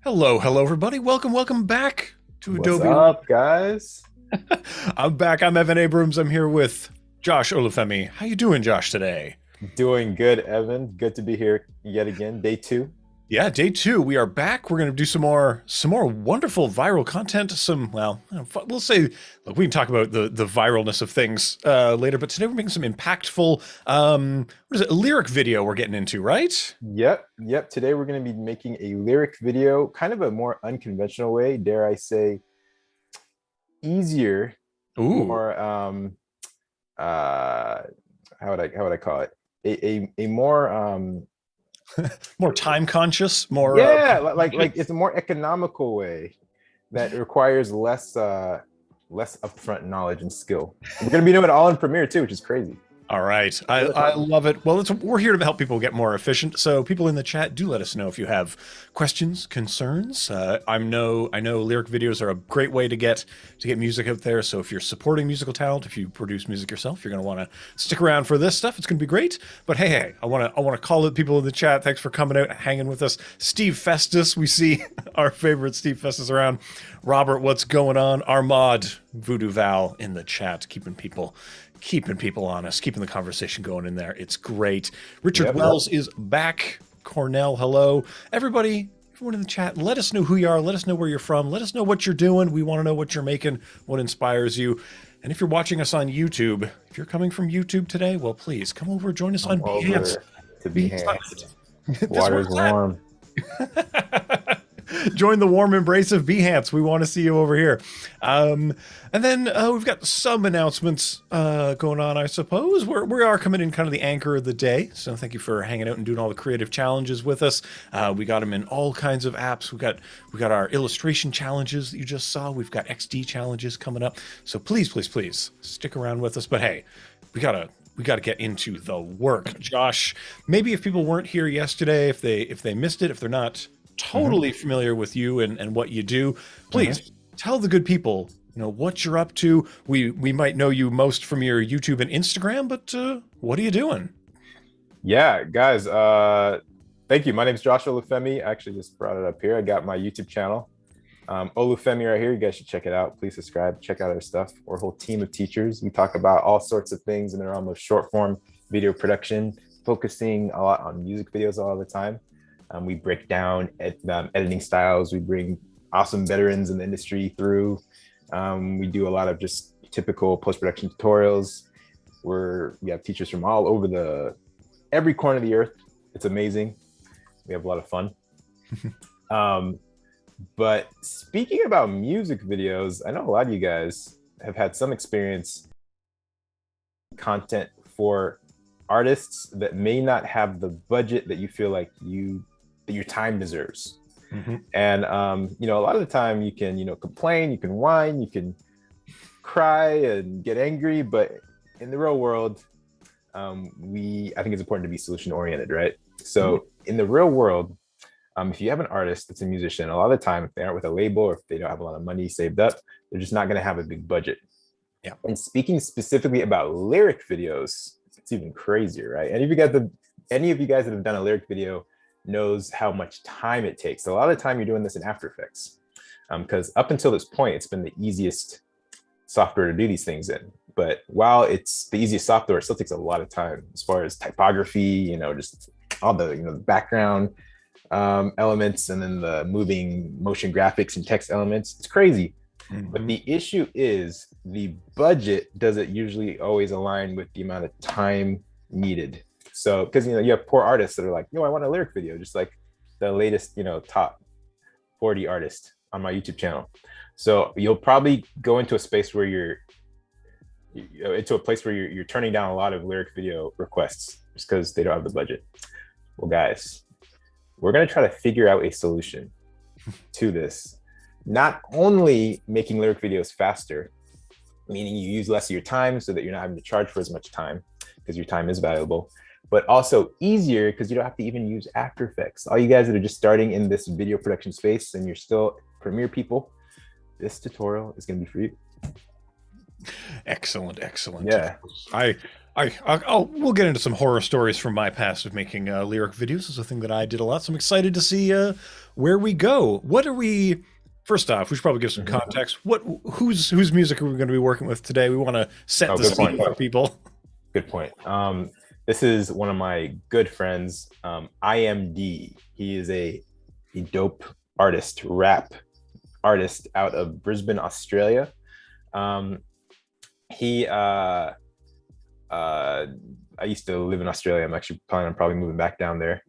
Hello, everybody. Welcome back to What's Adobe. up, guys? I'm back. I'm Evan Abrams. I'm here with Josh Olufemii. How you doing, Josh, today? Doing good, Evan. Good to be here yet again. Day two. Yeah, day two. We are back. We're going to do some more wonderful viral content. We'll say, look, we can talk about the viralness of things later, but today we're making some impactful, what is it, a lyric video we're getting into, right? Yep. Today we're going to be making a lyric video, kind of a more unconventional way, dare I say, easier, Ooh, more how would I call it? A more more time conscious, more yeah, like it's a more economical way that requires less upfront knowledge and skill. We're going to be doing it all in Premiere too, which is crazy. All right. I love it. Well, we're here to help people get more efficient. So people in the chat, do let us know if you have questions, concerns. I know lyric videos are a great way to get music out there. So if you're supporting musical talent, if you produce music yourself, you're going to want to stick around for this stuff. It's going to be great. But hey, I want to call out people in the chat. Thanks for coming out, hanging with us. Steve Festus, we see our favorite Steve Festus around. Robert, what's going on? Armand, Voodoo Val in the chat, keeping people honest, keeping the conversation going in there. It's great. Richard Wells is back. Cornell, hello. Everybody, everyone in the chat, let us know who you are. Let us know where you're from. Let us know what you're doing. We want to know what you're making, what inspires you. And if you're watching us on YouTube, if you're coming from YouTube today, well, please come over, join us on Behance. To Behance. Water's warm. Join the warm embrace of Behance. We want to see you over here. And then we've got some announcements going on, I suppose. We are coming in kind of the anchor of the day. So thank you for hanging out and doing all the creative challenges with us. We got them in all kinds of apps. We got our illustration challenges that you just saw. We've got XD challenges coming up. So please stick around with us. But hey, we gotta get into the work. Josh, maybe if people weren't here yesterday, if they missed it, if they're not totally familiar with you and what you do, please tell the good people, what you're up to. We might know you most from your YouTube and Instagram, but what are you doing? Yeah, guys, thank you. My name is Josh Olufemii. I actually just brought it up here. I got my YouTube channel, Olufemii right here. You guys should check it out. Please subscribe, check out our stuff. We're a whole team of teachers. We talk about all sorts of things in the realm of short form video production, focusing a lot on music videos all the time. We break down editing styles. We bring awesome veterans in the industry through. We do a lot of just typical post-production tutorials. We have teachers from all over every corner of the earth. It's amazing. We have a lot of fun. But speaking about music videos, I know a lot of you guys have had some experience content for artists that may not have the budget that you feel like that your time deserves. And a lot of the time you can complain, you can whine, you can cry and get angry, but in the real world, I think it's important to be solution oriented, right? So in the real world, if you have an artist that's a musician, a lot of the time, if they aren't with a label or if they don't have a lot of money saved up, they're just not going to have a big budget. Yeah. And speaking specifically about lyric videos, it's even crazier, right? Any of you guys that have done a lyric video knows how much time it takes. A lot of the time you're doing this in After Effects, because up until this point, it's been the easiest software to do these things in. But while it's the easiest software, it still takes a lot of time as far as typography, just all the background elements, and then the moving motion graphics and text elements. It's crazy. But the issue is the budget doesn't usually always align with the amount of time needed. So, because you have poor artists that are like, I want a lyric video, just like the latest, top 40 artist on my YouTube channel. So you'll probably go into a space where you're turning down a lot of lyric video requests just because they don't have the budget. Well, guys, we're gonna try to figure out a solution to this. Not only making lyric videos faster, meaning you use less of your time so that you're not having to charge for as much time because your time is valuable, but also easier because you don't have to even use After Effects. All you guys that are just starting in this video production space and you're still Premiere people, this tutorial is going to be for you. Excellent. Yeah. we'll get into some horror stories from my past of making lyric videos. It's a thing that I did a lot, so I'm excited to see where we go. What are we? First off, we should probably give some context. Whose music are we going to be working with today? We want to set the scene for people. Good point. This is one of my good friends, IMD. He is a dope artist, rap artist out of Brisbane, Australia. I used to live in Australia. I'm actually planning on probably moving back down there.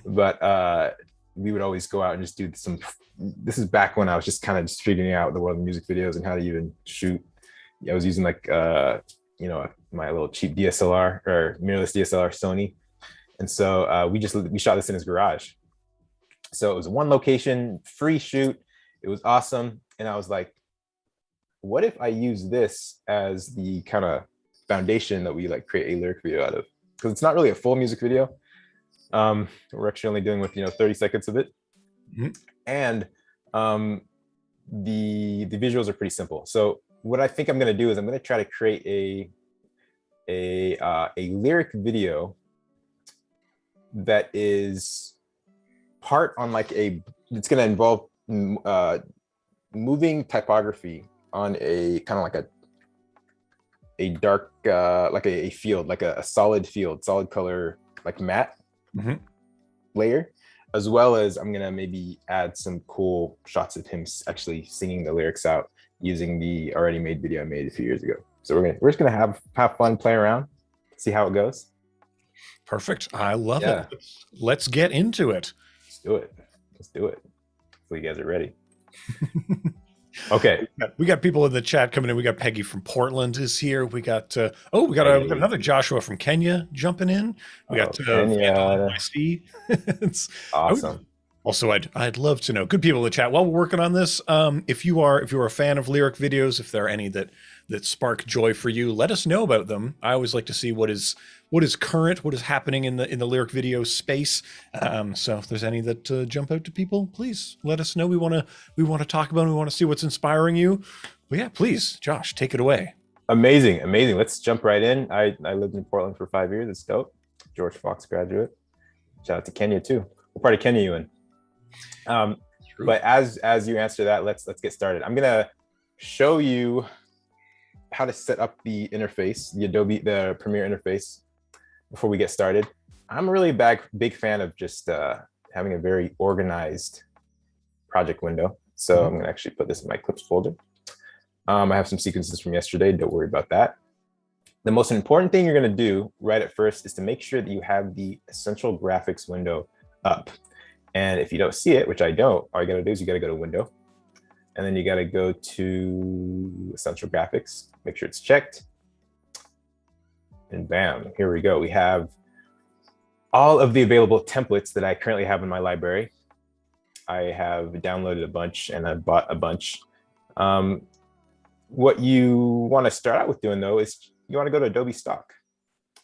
But we would always go out and just do some. This is back when I was just kind of just figuring out the world of music videos and how to even shoot. I was using like my little cheap DSLR or mirrorless DSLR Sony, and so we shot this in his garage. So it was one location, free shoot. It was awesome, and I was like, what if I use this as the kind of foundation that we like create a lyric video out of? Because it's not really a full music video. We're actually only dealing with 30 seconds of it. And the visuals are pretty simple. So what I think I'm going to do is I'm going to try to create a lyric video that is part on like it's going to involve moving typography on a kind of like a dark like a field, like a solid field, solid color, like matte layer, as well as I'm gonna maybe add some cool shots of him actually singing the lyrics out using the already made video I made a few years ago. So we're just gonna have fun, play around, see how it goes. Perfect. I love it. Let's get into it. Let's do it. Hopefully you guys are ready. Okay. We got people in the chat coming in. We got Peggy from Portland is here. We got we got another Joshua from Kenya jumping in. We got Kenya. It's awesome. Also, I'd love to know, good people in the chat, while we're working on this, if you're a fan of lyric videos, if there are any that spark joy for you, let us know about them. I always like to see what is current, what is happening in the lyric video space. So if there's any that jump out to people, please let us know. We want to talk about them. We want to see what's inspiring you. But yeah, please, Josh, take it away. Amazing. Let's jump right in. I lived in Portland for 5 years. It's dope. George Fox graduate. Shout out to Kenya too. What part of Kenya are you in? But as you answer that, let's get started. I'm gonna show you how to set up the interface, the Premiere interface, before we get started. I'm a really big fan of just having a very organized project window. So I'm gonna actually put this in my clips folder. I have some sequences from yesterday. Don't worry about that. The most important thing you're gonna do right at first is to make sure that you have the essential graphics window up. And if you don't see it, which I don't, all you gotta do is you gotta go to Window, and then you gotta go to Essential Graphics, make sure it's checked, and bam, here we go. We have all of the available templates that I currently have in my library. I have downloaded a bunch and I bought a bunch. What you wanna start out with doing though is you wanna go to Adobe Stock.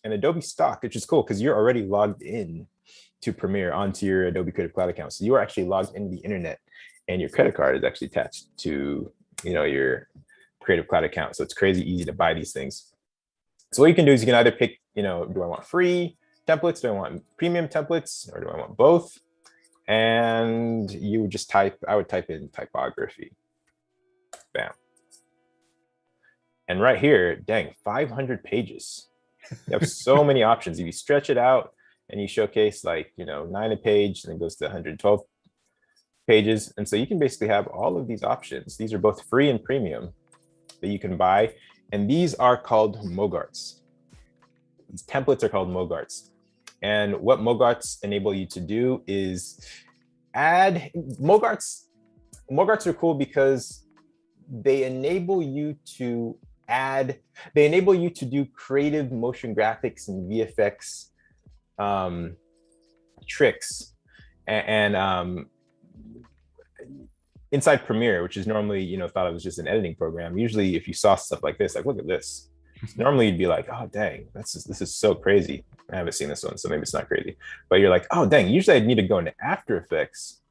And Adobe Stock, which is cool because you're already logged in to Premiere onto your Adobe Creative Cloud account. So you are actually logged into the internet and your credit card is actually attached to your Creative Cloud account. So it's crazy easy to buy these things. So what you can do is you can either pick, do I want free templates? Do I want premium templates? Or do I want both? And you would just I would type in typography. Bam. And right here, dang, 500 pages. You have so many options. If you stretch it out, and you showcase 9 a page, and it goes to 112 pages. And so you can basically have all of these options. These are both free and premium that you can buy. And these are called MOGRTs. These templates are called MOGRTs. And what MOGRTs enable you to do is add MOGRTs. MOGRTs are cool because they enable you to do creative motion graphics and VFX tricks and inside Premiere, which is normally thought of as just an editing program. Usually if you saw stuff like this, like look at this, normally you'd be like, oh dang, this is so crazy. I haven't seen this one, so maybe it's not crazy, but you're like, oh dang, usually I'd need to go into After Effects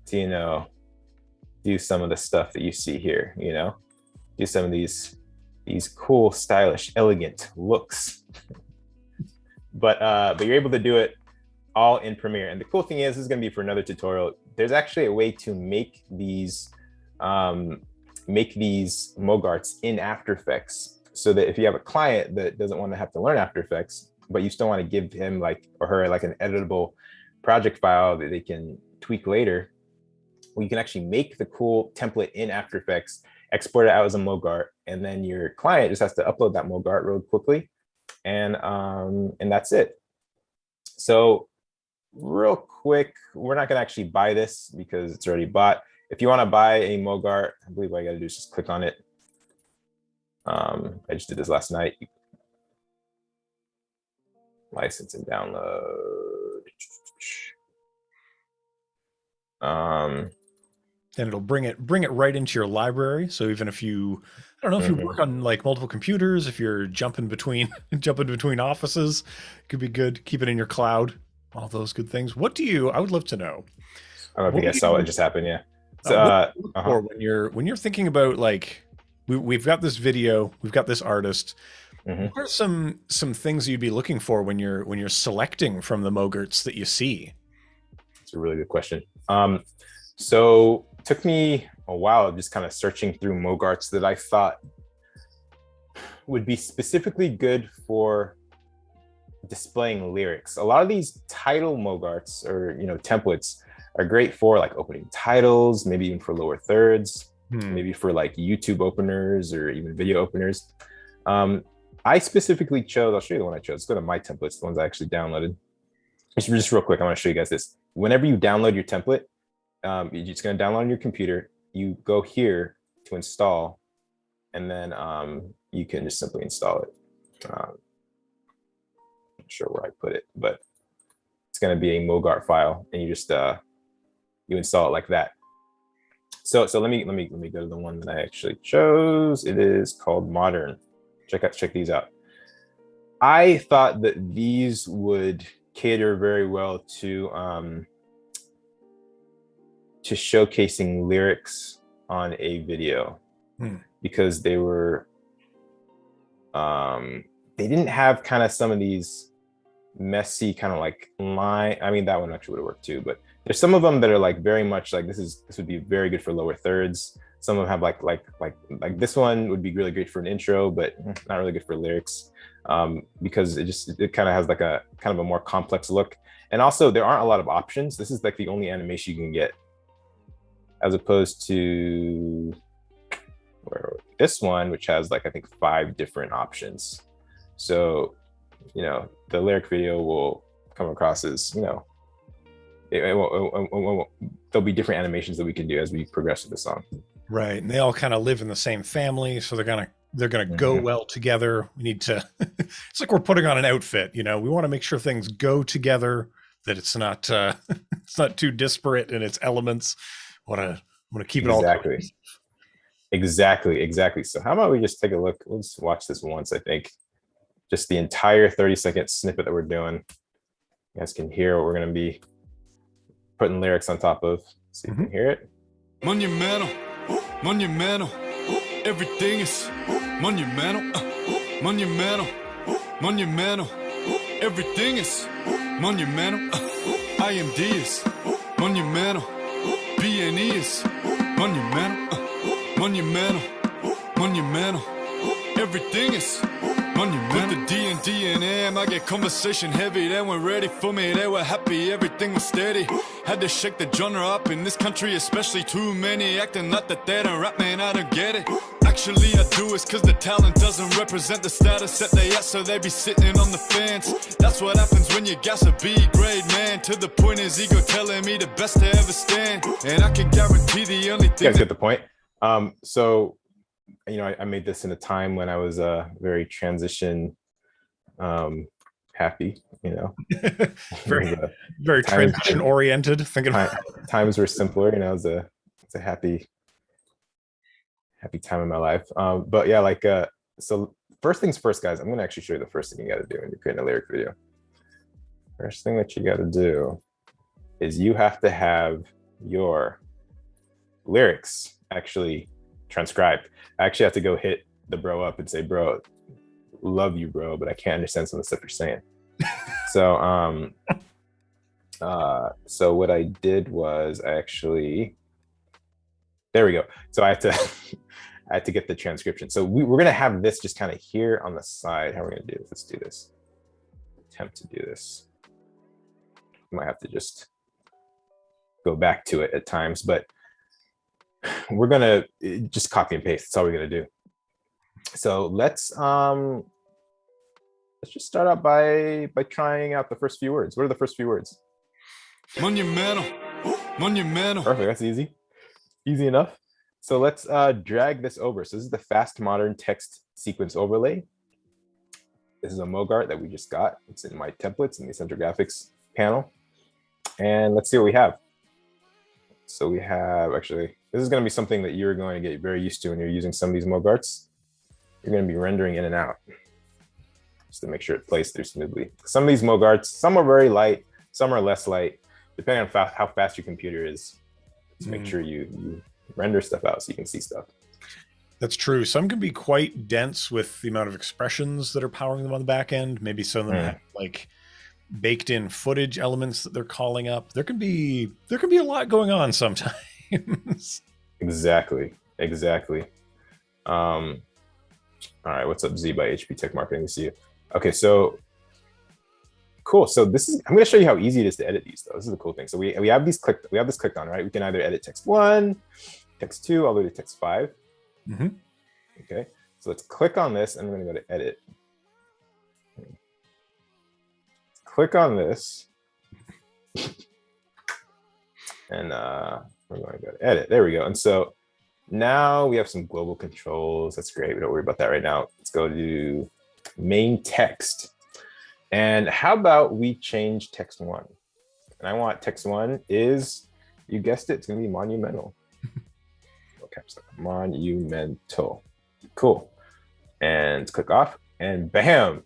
to do some of the stuff that you see here, do some of these cool, stylish, elegant looks. but you're able to do it all in Premiere. And the cool thing is, this is going to be for another tutorial. There's actually a way to make these MOGRTs in After Effects, so that if you have a client that doesn't want to have to learn After Effects, but you still want to give him or her an editable project file that they can tweak later, well, you can actually make the cool template in After Effects, export it out as a MOGRT, and then your client just has to upload that MOGRT real quickly, and that's it. So real quick, we're not going to actually buy this because it's already bought. If you want to buy a MOGRT, I believe all you got to do is just click on it. I just did this last night. License and download. And it'll bring it right into your library. So even if you, I don't know, if you work on like multiple computers, if you're jumping between offices, it could be good. Keep it in your cloud. All those good things. What do you? I would love to know. I don't know if you guys saw what just happened. Yeah. So, or when you're thinking about like, we've got this video, we've got this artist. What are some things you'd be looking for when you're selecting from the MOGRTs that you see? It's a really good question. So it took me a while just kind of searching through MOGRTs that I thought would be specifically good for displaying lyrics. A lot of these title MOGRTs or templates are great for like opening titles, maybe even for lower thirds, maybe for like YouTube openers or even video openers. I specifically chose, I'll show you the one I chose. Let's go to my templates, the ones I actually downloaded. Just real quick, I want to show you guys this. Whenever you download your template, you're just going to download on your computer. You go here to install, and then you can just simply install it. Not sure where I put it, but it's going to be a MOGRT file, and you just you install it like that. So let me go to the one that I actually chose. It is called Modern. Check these out. I thought that these would cater very well to showcasing lyrics on a video, because they were they didn't have kind of some of these messy kind of like line. I mean, that one actually would have worked too, but there's some of them that are like very much like this would be very good for lower thirds. Some of them have like this one would be really great for an intro, but not really good for lyrics, because it kind of has like a kind of a more complex look. And also there aren't a lot of options. This is like the only animation you can get, as opposed to this one, which has like I think 5 different options. So the lyric video will come across as there'll be different animations that we can do as we progress with the song. Right, and they all kind of live in the same family, so they're gonna go well together. We need to. It's like we're putting on an outfit. We want to make sure things go together, that it's not it's not too disparate in its elements. Want to keep it all exactly. So how about we just take a look? Let's watch this once. I think just the entire 30-second snippet that we're doing. You guys can hear what we're going to be putting lyrics on top of. So you can hear it. Monumental, monumental, everything is monumental, monumental, monumental, everything is monumental, IMD is monumental, BNE is monumental, monumental, monumental, everything is monumental. Put the D and D in M, I get conversation heavy. They weren't ready for me, they were happy, everything was steady. Had to shake the genre up in this country, especially too many acting like that they don't rap, man, I don't get it. Actually I do, it's cause the talent doesn't represent the status that they at, so they be sitting on the fence. That's what happens when you gas a B-grade man. To the point is ego telling me the best to ever stand, and I can guarantee the only thing. You guys get the point. So I made this in a time when I was very transition happy, very transition oriented. Times were simpler, it's a happy time in my life. But yeah, so first things first, guys, I'm gonna actually show you the first thing you got to do when you're creating a lyric video. First thing that you got to do is you have to have your lyrics actually transcribed. I actually have to go hit the bro up and say, bro, love you, bro, but I can't understand some of the stuff you're saying. So so what I did was I actually, there we go. So I had to I had to get the transcription. So we're gonna have this just kind of here on the side. How are we gonna do this? Let's do this. Attempt to do this. Might have to just go back to it at times, but we're gonna just copy and paste. That's all we're gonna do. So let's just start out by trying out the first few words. What are the first few words? Monumental. Monumental. Perfect. That's easy. Easy enough. So let's drag this over. So this is the fast modern text sequence overlay. This is a MOGRT that we just got. It's in my templates in the Essential Graphics panel. And let's see what we have. So we have, actually, this is going to be something that you're going to get very used to when you're using some of these MOGRTs. You're going to be rendering in and out just to make sure it plays through smoothly. Some of these MOGRTs, some are very light, some are less light, depending on how fast your computer is. Just make sure you render stuff out so you can see stuff. That's true. Some can be quite dense with the amount of expressions that are powering them on the back end. Maybe some of them have like baked in footage elements that they're calling up. There can be a lot going on sometimes. Exactly. All right, what's up, Z by HP Tech Marketing? To see you. Okay, so cool. So this is, I'm going to show you how easy it is to edit these, though. This is the cool thing. So we have these clicked. We have this clicked on, right? We can either edit text 1, text 2, all the way to text 5. Okay, so let's click on this, and we're going to go to edit. Click on this, and we're going to go to edit. There we go. And so now we have some global controls. That's great. We don't worry about that right now. Let's go to main text. And how about we change text 1? And I want text 1 is, you guessed it, it's going to be monumental. Okay, so monumental. Cool. And click off, and bam,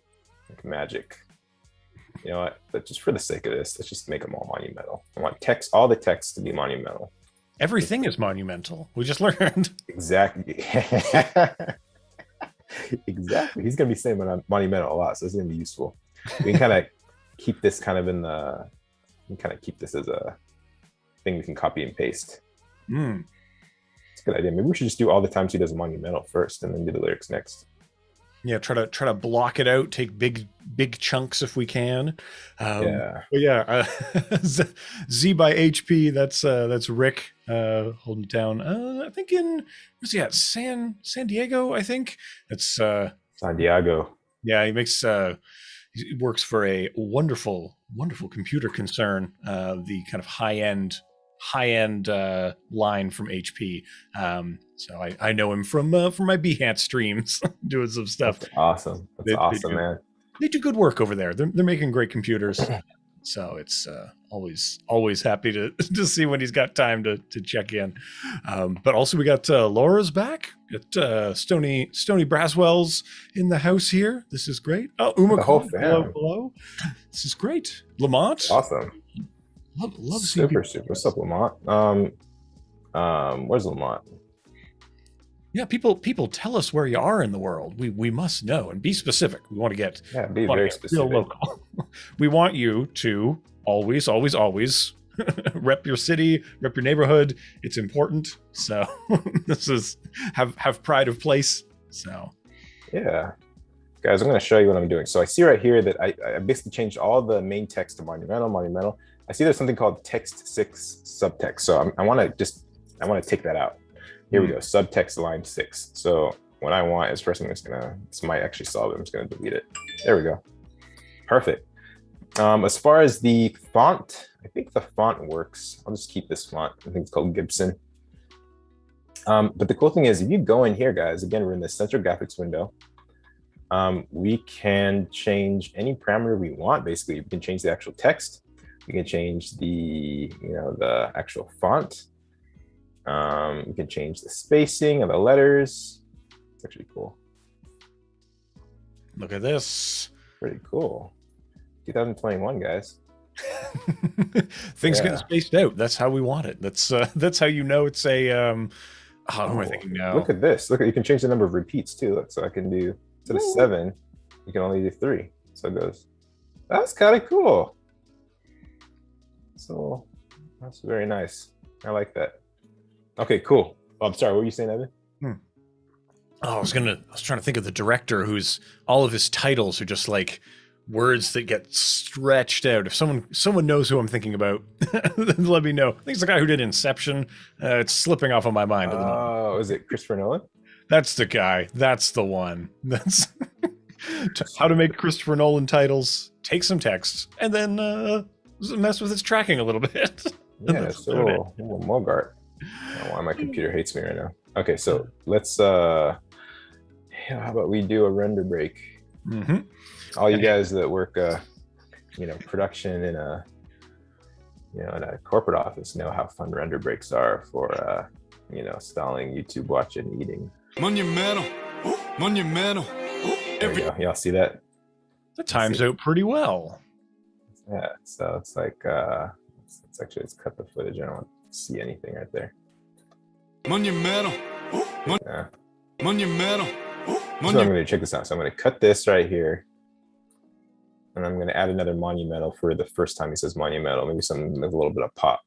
like magic. You know what? But just for the sake of this, let's just make them all monumental. I want text, all the text to be monumental. Everything is monumental. We just learned. Exactly. Exactly. He's going to be saying monumental a lot, so it's going to be useful. We can kind of keep this kind of in the, we can kind of keep this as a thing we can copy and paste. It's a good idea. Maybe we should just do all the times he does monumental first and then do the lyrics next. Yeah, try to block it out. Take big chunks if we can. Yeah. But yeah, Z by HP. That's Rick holding it down. I think in, where's he at? San Diego. I think it's San Diego. Yeah, he works for a wonderful computer concern. The kind of high end line from HP. So I know him from my Behance streams, doing some stuff. That's awesome. That's awesome, man. They do good work over there. They're making great computers. So it's always happy to see when he's got time to check in. But also we got Laura's back. Got Stony Braswell's in the house here. This is great. Oh, Uma, the whole fam. hello. This is great. Lamont. Awesome. Love super. What's up, Lamont? Where's Lamont? Yeah, people tell us where you are in the world. We must know and be specific. We want to get be very specific. Real local. We want you to always rep your city, rep your neighborhood. It's important. So this is have pride of place. So yeah. Guys, I'm going to show you what I'm doing. So I see right here that I basically changed all the main text to monumental. I see there's something called text 6 subtext. So I want to take that out. Here we go, subtext line 6. So what I want is first I'm just gonna, this might actually solve it. I'm just gonna delete it. There we go. Perfect. As far as the font, I think the font works. I'll just keep this font. I think it's called Gibson. But the cool thing is, if you go in here, guys, again, we're in the Essential Graphics window. We can change any parameter we want. Basically, we can change the actual text. We can change the actual font. We can change the spacing of the letters. It's actually cool. Look at this. Pretty cool. 2021, guys. Things getting spaced out. That's how we want it. That's how you know it's a. How am I thinking now? Look at this. Look, you can change the number of repeats too. Look, so I can do instead of 7, you can only do 3. So it goes That's kind of cool. So that's very nice. I like that. Okay, cool. Oh, I'm sorry. What were you saying, Evan? Oh, I was trying to think of the director who's all of his titles are just like words that get stretched out. If someone knows who I'm thinking about, then let me know. I think it's the guy who did Inception. It's slipping off of my mind at the moment. Oh, is it Christopher Nolan? That's the guy. That's the one. That's how to make Christopher Nolan titles. Take some text and then mess with its tracking a little bit. Yeah, it's a little MOGRT. I don't know why my computer hates me right now. Okay, so let's how about we do a render break? All you guys that work production in a in a corporate office know how fun render breaks are for stalling YouTube watch and eating. Monumental. There you go. Y'all see that? That times out pretty well. Yeah, so it's like let's cut the footage. I don't want to see anything right there. Monumental. Yeah. Monumental. So I'm going to check this out. So I'm going to cut this right here. And I'm going to add another monumental for the first time he says monumental. Maybe something with a little bit of pop.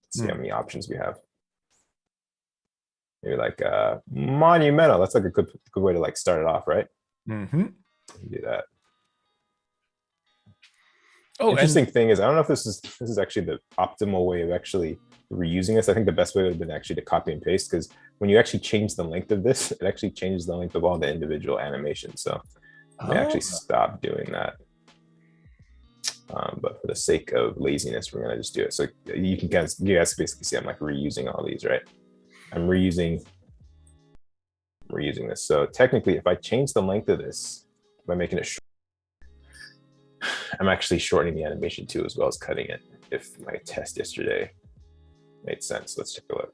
Let's see how many options we have. Maybe like monumental. That's like a good way to like start it off, right? Do that. Oh, interesting thing is, I don't know if this is actually the optimal way of actually reusing this. I think the best way would have been actually to copy and paste, because when you actually change the length of this, it actually changes the length of all the individual animations. So I actually stop doing that. But for the sake of laziness, we're gonna just do it. So you guys basically see I'm like reusing all these, right? I'm reusing this. So technically, if I change the length of this by making it short, I'm actually shortening the animation too, as well as cutting it. If my test yesterday made sense, let's take a look.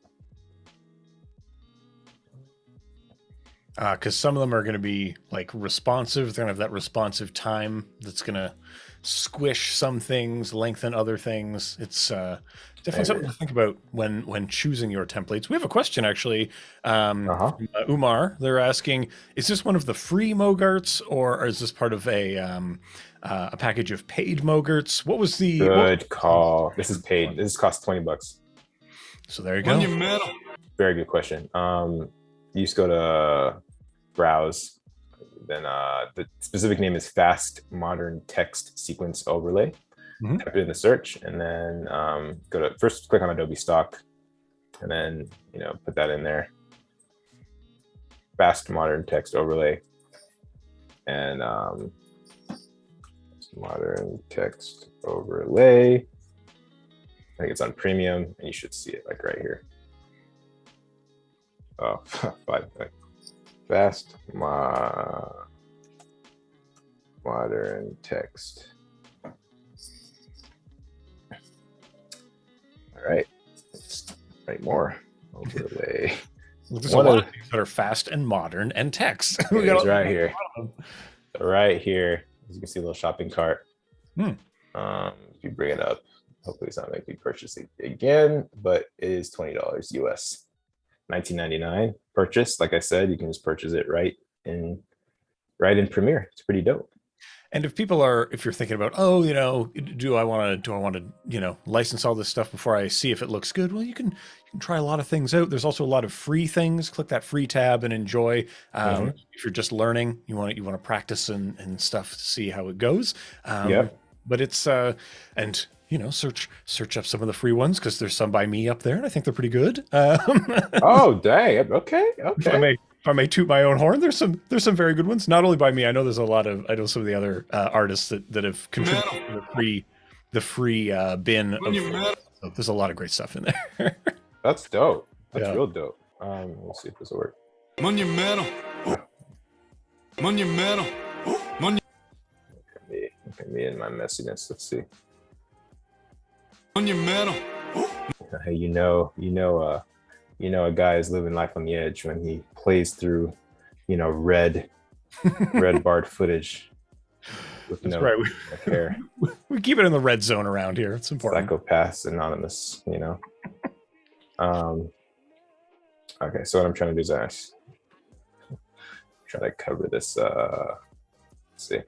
Because some of them are going to be like responsive. They're going to have that responsive time that's going to squish some things, lengthen other things. It's definitely something to think about when choosing your templates. We have a question actually from Umar. They're asking, is this one of the free MOGRTs or is this part of a package of paid MOGRTs? What was the good call? This is paid. This costs $20. So there you go. Very good question. You just go to browse, then the specific name is Fast Modern Text Sequence Overlay. Type it in the search, and then first click on Adobe Stock, and then put that in there. Fast Modern Text Overlay, and Modern Text Overlay. I think it's on Premium, and you should see it like right here. Oh, Fast Modern Text. All right, let's write more. Overlay. There's a lot of things that are fast and modern and text. We got right here. Right here, as you can see, a little shopping cart. If you bring it up, hopefully it's not making me purchase it again, but it is $20 US. $19.99 purchase. Like I said, you can just purchase it right in Premiere. It's pretty dope. And if you're thinking about, do I want to, license all this stuff before I see if it looks good? Well, you can try a lot of things out. There's also a lot of free things. Click that free tab and enjoy. If you're just learning, you want to practice and stuff to see how it goes. But it's search up some of the free ones, because there's some by me up there, and I think they're pretty good. Oh, dang! Okay. If I may toot my own horn, there's some very good ones. Not only by me, I know some of the other artists that have contributed to the free bin. There's a lot of great stuff in there. That's dope. That's real dope. We'll see if this will work. Monumental. Look at me and my messiness. Let's see. Monumental. Hey, a guy is living life on the edge when he plays through, red barred footage with hair. We keep it in the red zone around here. It's important. Psychopaths Anonymous, Okay, so what I'm trying to do is try to cover this. Let's see.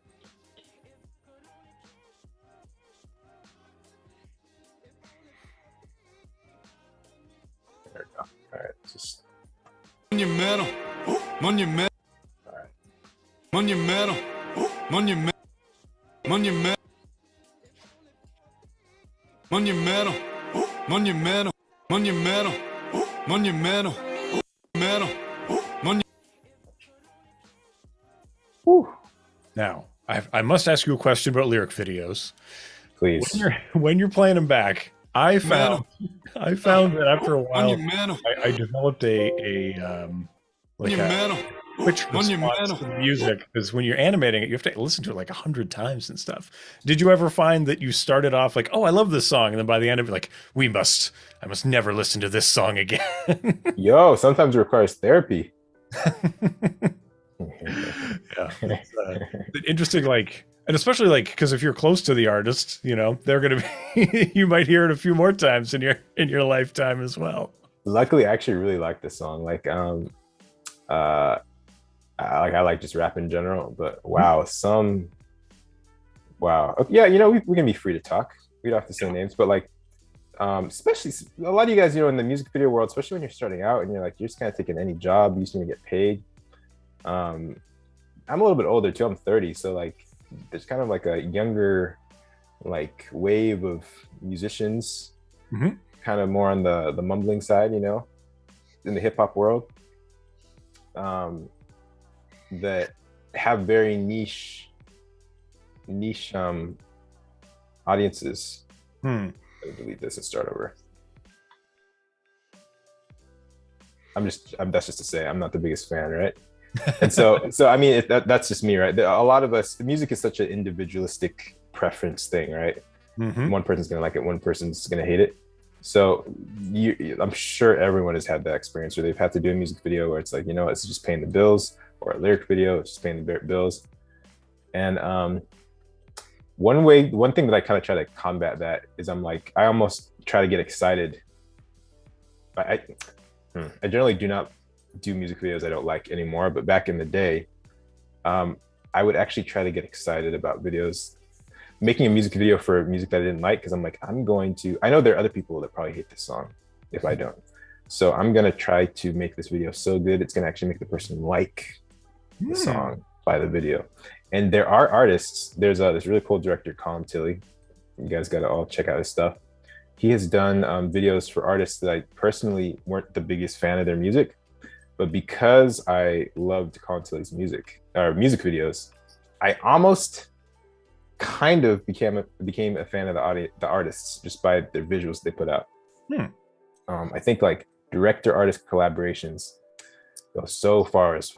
Monumental. Monumental. Monumental. Monumental. Monumental. Monumental. Monumental. Monumental. Monumental. Monumental. Whew. Now, I must ask you a question about lyric videos. Please. When you're playing them back, I found that after a while, Monumental. I developed a Monumental. quick response to the music, because when you're animating it, you have to listen to it like 100 times and stuff. Did you ever find that you started off like, oh, I love this song, and then by the end of it, like, I must never listen to this song again? Yo, sometimes it requires therapy. Yeah, it's interesting, like, and especially like because if you're close to the artist, you know, they're gonna be you might hear it a few more times in your lifetime as well. Luckily, I actually really like this song. Like, I like just rap in general, but wow, yeah, you know, we can be free to talk. We don't have to say names, but like, especially a lot of you guys, you know, in the music video world, especially when you're starting out and you're just kind of taking any job, you just need to get paid. I'm a little bit older too. I'm 30, so like there's kind of like a younger like wave of musicians, kind of more on the mumbling side, you know, in the hip hop world, that have very niche audiences. Let me delete this and start over. That's just to say I'm not the biggest fan, right? And so I mean, that's just me, right? A lot of us, music is such an individualistic preference thing, right? One person's gonna like it, one person's gonna hate it. So I'm sure everyone has had that experience where they've had to do a music video where it's like, you know, it's just paying the bills, or a lyric video, it's just paying the bills. And one thing that I kind of try to combat that is I almost try to get excited. I generally do not do music videos I don't like anymore, but back in the day, I would actually try to get excited about videos, making a music video for music that I didn't like, because I'm like, I know there are other people that probably hate this song if I don't. So I'm gonna try to make this video so good it's gonna actually make the person like the song by the video. And there are artists, there's this really cool director, Colin Tilley. You guys gotta all check out his stuff. He has done videos for artists that I personally weren't the biggest fan of their music, but because I loved Colin Tilley's music videos, I almost kind of became a fan of the artists just by their visuals they put out. I think like director-artist collaborations go so far as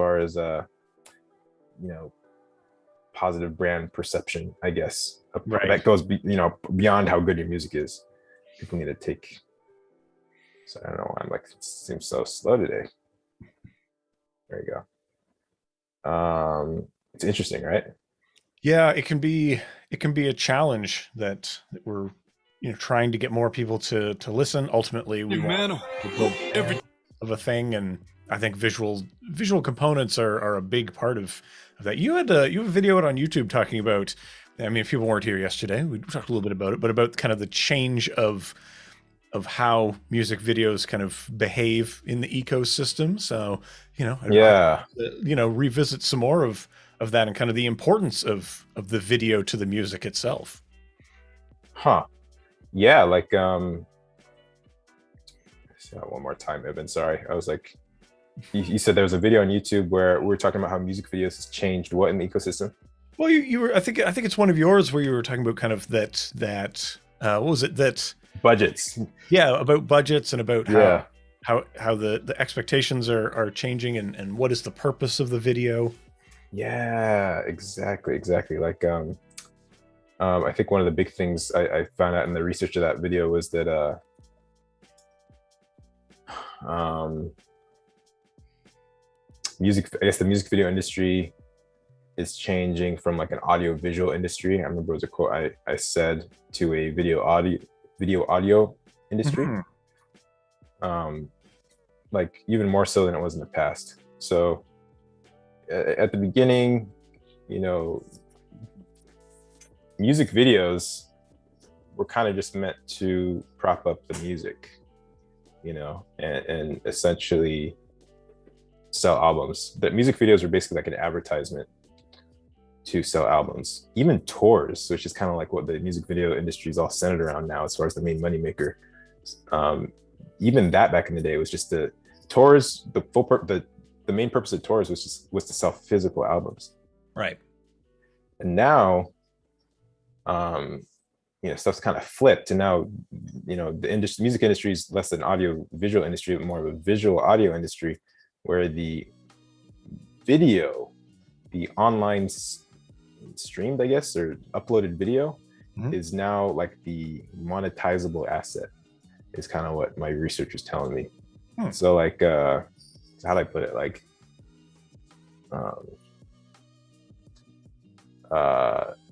you know, positive brand perception, I guess. Right. That goes beyond how good your music is. People need to take. So I don't know. I'm like, it seems so slow today. There you go. It's interesting, right? Yeah, it can be a challenge that we're trying to get more people to listen. Ultimately, we want to build of a thing, and I think visual components are a big part of that. You have a video out on YouTube talking about. I mean, if people weren't here yesterday, we talked a little bit about it, but about kind of the change of how music videos kind of behave in the ecosystem. So, revisit some more of that and kind of the importance of the video to the music itself. Yeah, like say that one more time, Evan. Sorry. I was like, you said there was a video on YouTube where we were talking about how music videos has changed what in the ecosystem? Well, you were I think it's one of yours where you were talking about kind of that what was it, that budgets. Yeah, about budgets and about how the expectations are changing and what is the purpose of the video. Yeah, exactly. Like I think one of the big things I found out in the research of that video was that the music video industry is changing from like an audio visual industry. I remember it was a quote I said to a video audio industry. Like even more so than it was in the past. So at the beginning, music videos were kind of just meant to prop up the music, and essentially sell albums. The music videos were basically like an advertisement to sell albums. Even tours, which is kind of like what the music video industry is all centered around now as far as the main moneymaker. Even that back in the day was just the tours, the main purpose of tours was to sell physical albums. Right. And now, stuff's kind of flipped, and now, the music industry is less an audio visual industry, but more of a visual audio industry, where the video, the online streamed, I guess, or uploaded video is now like the monetizable asset, is kind of what my research is telling me. So like, how do I put it? Like,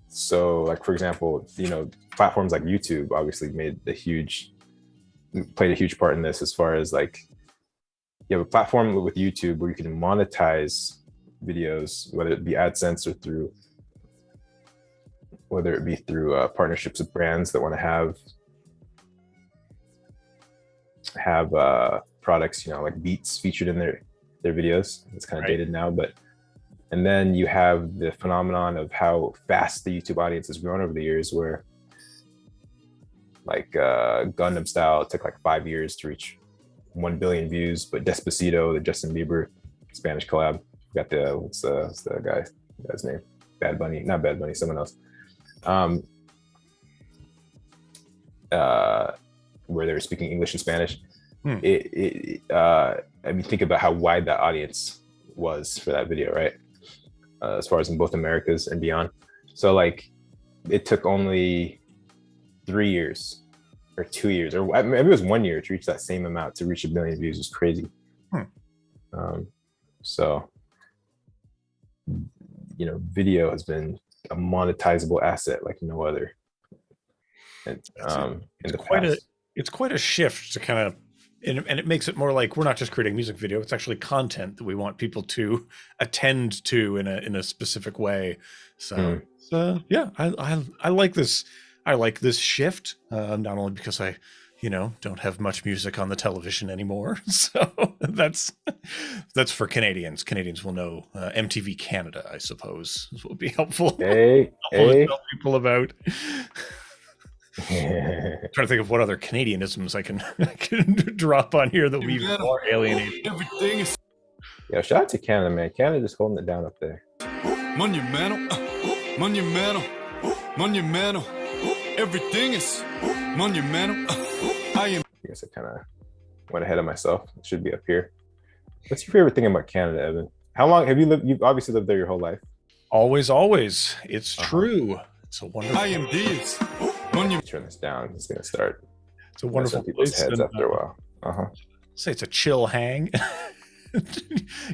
so like, for example, platforms like YouTube obviously played a huge part in this, as far as like, you have a platform with YouTube where you can monetize videos, whether it be AdSense or whether it be through partnerships with brands that want to have products, like beats featured in their videos. It's kind of dated now, and then you have the phenomenon of how fast the YouTube audience has grown over the years, where like Gundam Style, it took like 5 years to reach 1 billion views, but Despacito, the Justin Bieber Spanish collab, got what's the guy's name? Bad Bunny, not Bad Bunny, someone else. Where they were speaking English and Spanish. I mean, think about how wide that audience was for that video, right? As far as in both Americas and beyond. So like, it took only 3 years or 2 years, or maybe it was 1 year to reach that same amount, to reach 1 billion views. Is crazy. So, video has been a monetizable asset like no other. And it's quite a shift to kind of, and it makes it more like we're not just creating music video, it's actually content that we want people to attend to in a specific way. So yeah, I like this. I like this shift, not only because I don't have much music on the television anymore. So that's for Canadians. Canadians will know MTV Canada, I suppose, will be helpful. To tell people about. Trying to think of what other Canadianisms I can drop on here that will be even more alienating. Everything is shout out to Canada, man. Canada's holding it down up there. monumental, monumental. Everything is monumental. I guess I kind of went ahead of myself. It should be up here. What's your favorite thing about Canada, Evan? How long have you lived? You've obviously lived there your whole life. Always. It's true. It's a wonderful. I am this. Turn this down. It's gonna start. It's a wonderful people's place, heads after a while. Say it's a chill hang.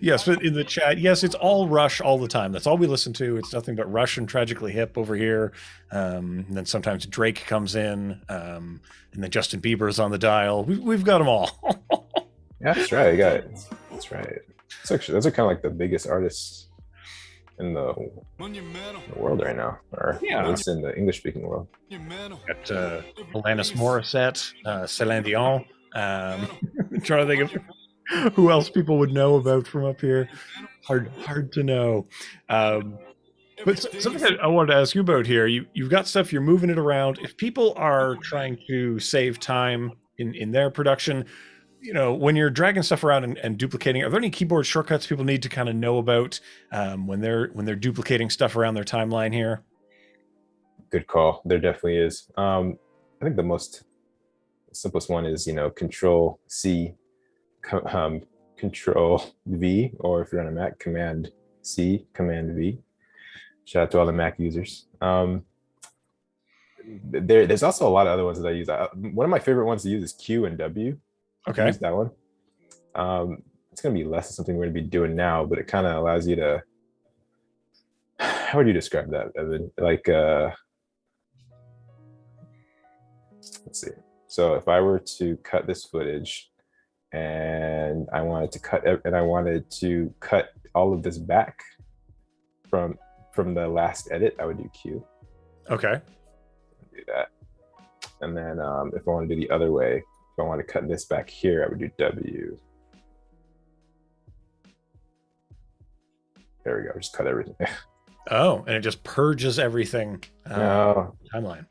Yes, but in the chat, yes, it's all Rush all the time. That's all we listen to. It's nothing but Rush and Tragically Hip over here. And then sometimes Drake comes in, and then Justin Bieber's on the dial. We've got them all. Yeah, that's right. I got it. That's right. It's actually, those are kind of like the biggest artists in the world right now, or at least in the English-speaking world. Got Alanis Morissette, Celine Dion. I'm trying to think of who else people would know about from up here. Hard to know. But something I wanted to ask you about here, you've got stuff, you're moving it around. If people are trying to save time in their production, when you're dragging stuff around and duplicating, are there any keyboard shortcuts people need to kind of know about when they're duplicating stuff around their timeline here? Good call. There definitely is. I think the simplest one is, Control C, Control V, or if you're on a Mac, Command C, Command V. Shout out to all the Mac users. There's also a lot of other ones that I use. One of my favorite ones to use is Q and W. Okay. Use that one. It's going to be less of something we're going to be doing now, but it kind of allows you to, how would you describe that, Evan? Like, let's see. So if I were to cut this footage and I wanted to cut all of this back from the last edit, I would do Q. Okay. Do that. And then if I want to do the other way, if I want to cut this back here, I would do W. There we go. Just cut everything. Oh, and it just purges everything. No, Timeline.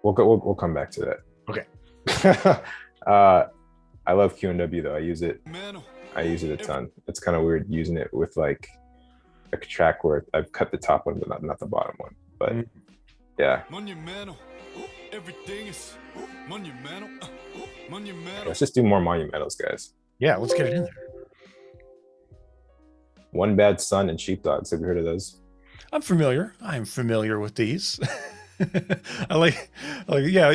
we'll come back to that. Okay. I love Q&W though. I use it a ton. It's kind of weird using it with like a track where I've cut the top one, but not the bottom one. But yeah. Everything is monumental. Let's just do more monumentals, guys. Yeah, let's get it in there. One Bad Son and Sheepdogs. Have you heard of those? I'm familiar with these. Yeah,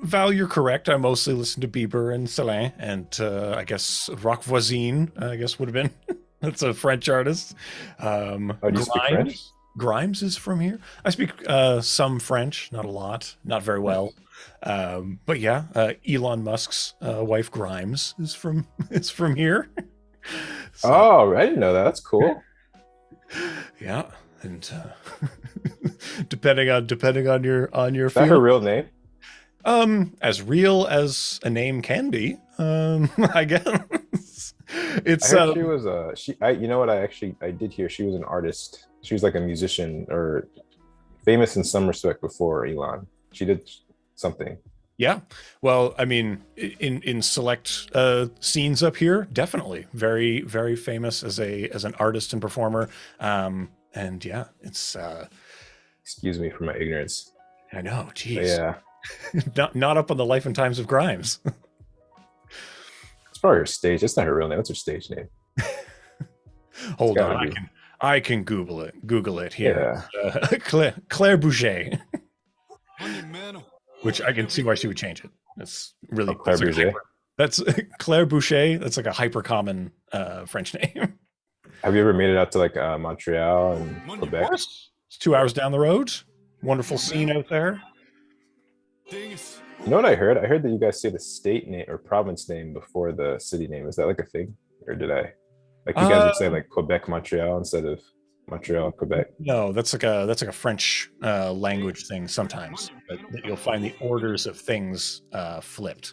Val, you're correct. I mostly listen to Bieber and Celine, and I guess Rock Voisine, I guess would have been. That's a French artist. Do you speak French? Grimes is from here. I speak some French, not a lot, not very well. But yeah, Elon Musk's wife Grimes is from here. So, oh, I didn't know that. That's cool. Yeah, and depending on your Is that her real name? As real as a name can be, I guess. It's I heard she was you know what, I did hear she was an artist. She was like a musician or famous in some respect before Elon. She did something. Yeah, well, I mean, in select scenes up here, definitely very, very famous as an artist and performer. And yeah, it's Excuse me for my ignorance. I know, geez. But yeah. not up on the life and times of Grimes. It's probably her stage. It's not her real name. What's her stage name? Hold on, I can Google it here. Yeah. Claire Boucher. Which I can see why she would change it. That's really Claire Boucher. That's Claire Boucher. That's like a hyper common French name. Have you ever made it out to like Montreal and Quebec? It's 2 hours down the road. Wonderful scene out there. You know what I heard? I heard that you guys say the state name or province name before the city name. Is that like a thing? Or did I? Like you guys would say like Quebec, Montreal instead of Montreal, Quebec. No, that's like a French language thing sometimes. But you'll find the orders of things flipped.